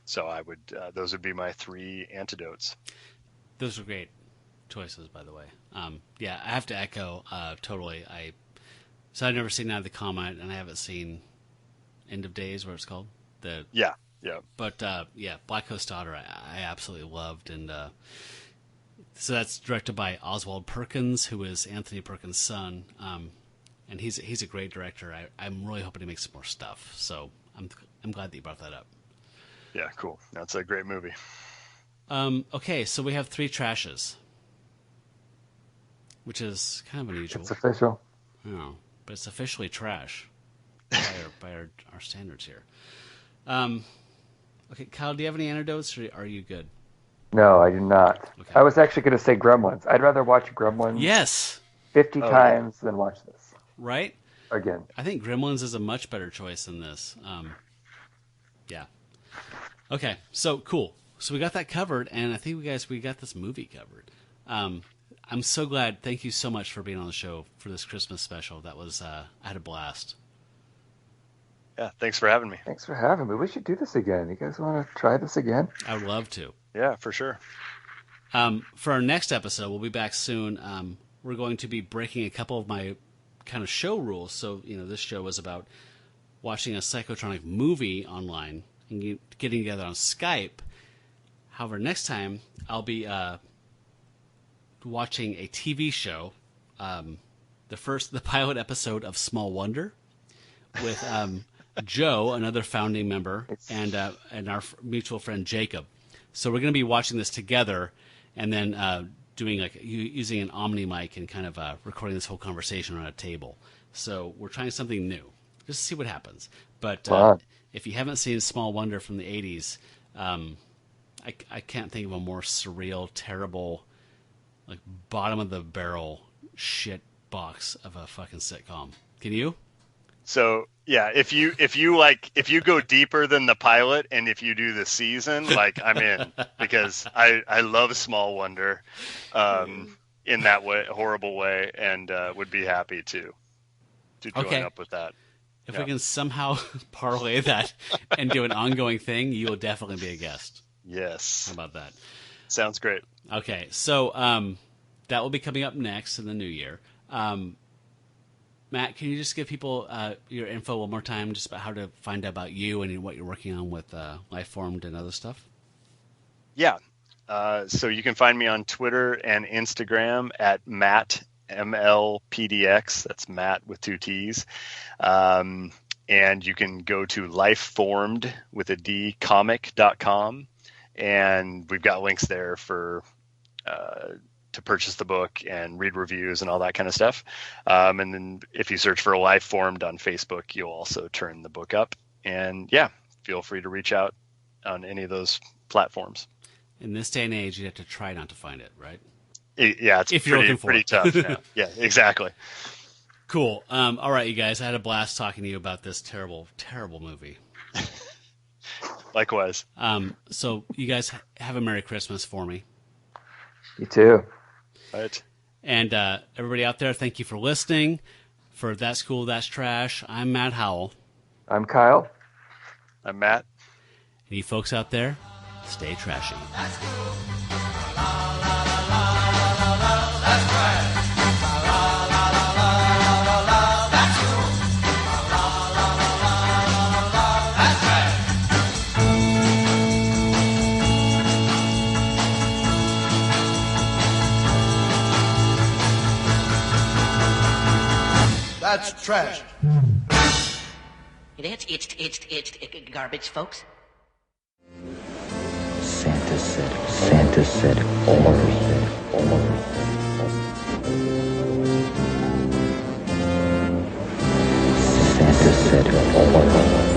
So I would those would be my three antidotes. Those are great choices, by the way. Yeah, I have to echo totally. So I've never seen Night of the Comet, and I haven't seen End of Days, what it's called. Yeah. But Black Coat's Daughter, I absolutely loved, and so that's directed by Oswald Perkins, who is Anthony Perkins' son, and he's a great director. I'm really hoping he makes some more stuff. So I'm glad that you brought that up. Yeah, cool. That's a great movie. Okay, so we have three trashes, which is kind of unusual. It's official. Oh, but it's officially trash by our standards here. Okay, Kyle, do you have any anecdotes, or are you good? No, I do not. Okay. I was actually going to say Gremlins. I'd rather watch Gremlins 50 times than watch this. Right? Again. I think Gremlins is a much better choice than this. Yeah. Okay, so cool. So we got that covered, and I think we got this movie covered. I'm so glad. Thank you so much for being on the show for this Christmas special. That was I had a blast. Yeah, thanks for having me. Thanks for having me. We should do this again. You guys want to try this again? I would love to. Yeah, for sure. For our next episode, we'll be back soon. We're going to be breaking a couple of my kind of show rules. So, this show was about watching a psychotronic movie online and getting together on Skype. However, next time I'll be watching a TV show, the pilot episode of Small Wonder with Joe, another founding member, and our mutual friend Jacob. So we're going to be watching this together, and then doing using an Omni mic and kind of recording this whole conversation on a table. So we're trying something new, just to see what happens. But if you haven't seen Small Wonder from the '80s, I can't think of a more surreal, terrible, like bottom of the barrel shit box of a fucking sitcom. Can you? So yeah, if you go deeper than the pilot, and if you do the season, like I'm in, because I love Small Wonder, in that way, horrible way, and would be happy to join up with that. If we can somehow parlay that and do an ongoing thing, you will definitely be a guest. Yes. How about that? Sounds great. Okay, so that will be coming up next in the new year. Matt, can you just give people your info one more time, just about how to find out about you and what you're working on with Lifeformed and other stuff? Yeah. So you can find me on Twitter and Instagram at Matt MLPDX. That's Matt with 2 T's. And you can go to lifeformed with a D comic.com, and we've got links there for to purchase the book and read reviews and all that kind of stuff. And then if you search for Lifeformed on Facebook, you'll also turn the book up. And yeah, feel free to reach out on any of those platforms. In this day and age, you have to try not to find it, right? Yeah, it's if you're looking for pretty it. tough. Yeah. Yeah, exactly. Cool. All right, you guys, I had a blast talking to you about this terrible, terrible movie. Likewise. So you guys have a Merry Christmas for me. You too. Right. And everybody out there, thank you for listening. For That's Cool, That's Trash, I'm Matt Howell. I'm Kyle. I'm Matt. And you folks out there, stay trashy. That's cool. La la la la la la. That's right. La la la la la la. That's cool. La la la la la la. That's right. That's trash. It's garbage, folks. Santa said, almost. Santa said, almost.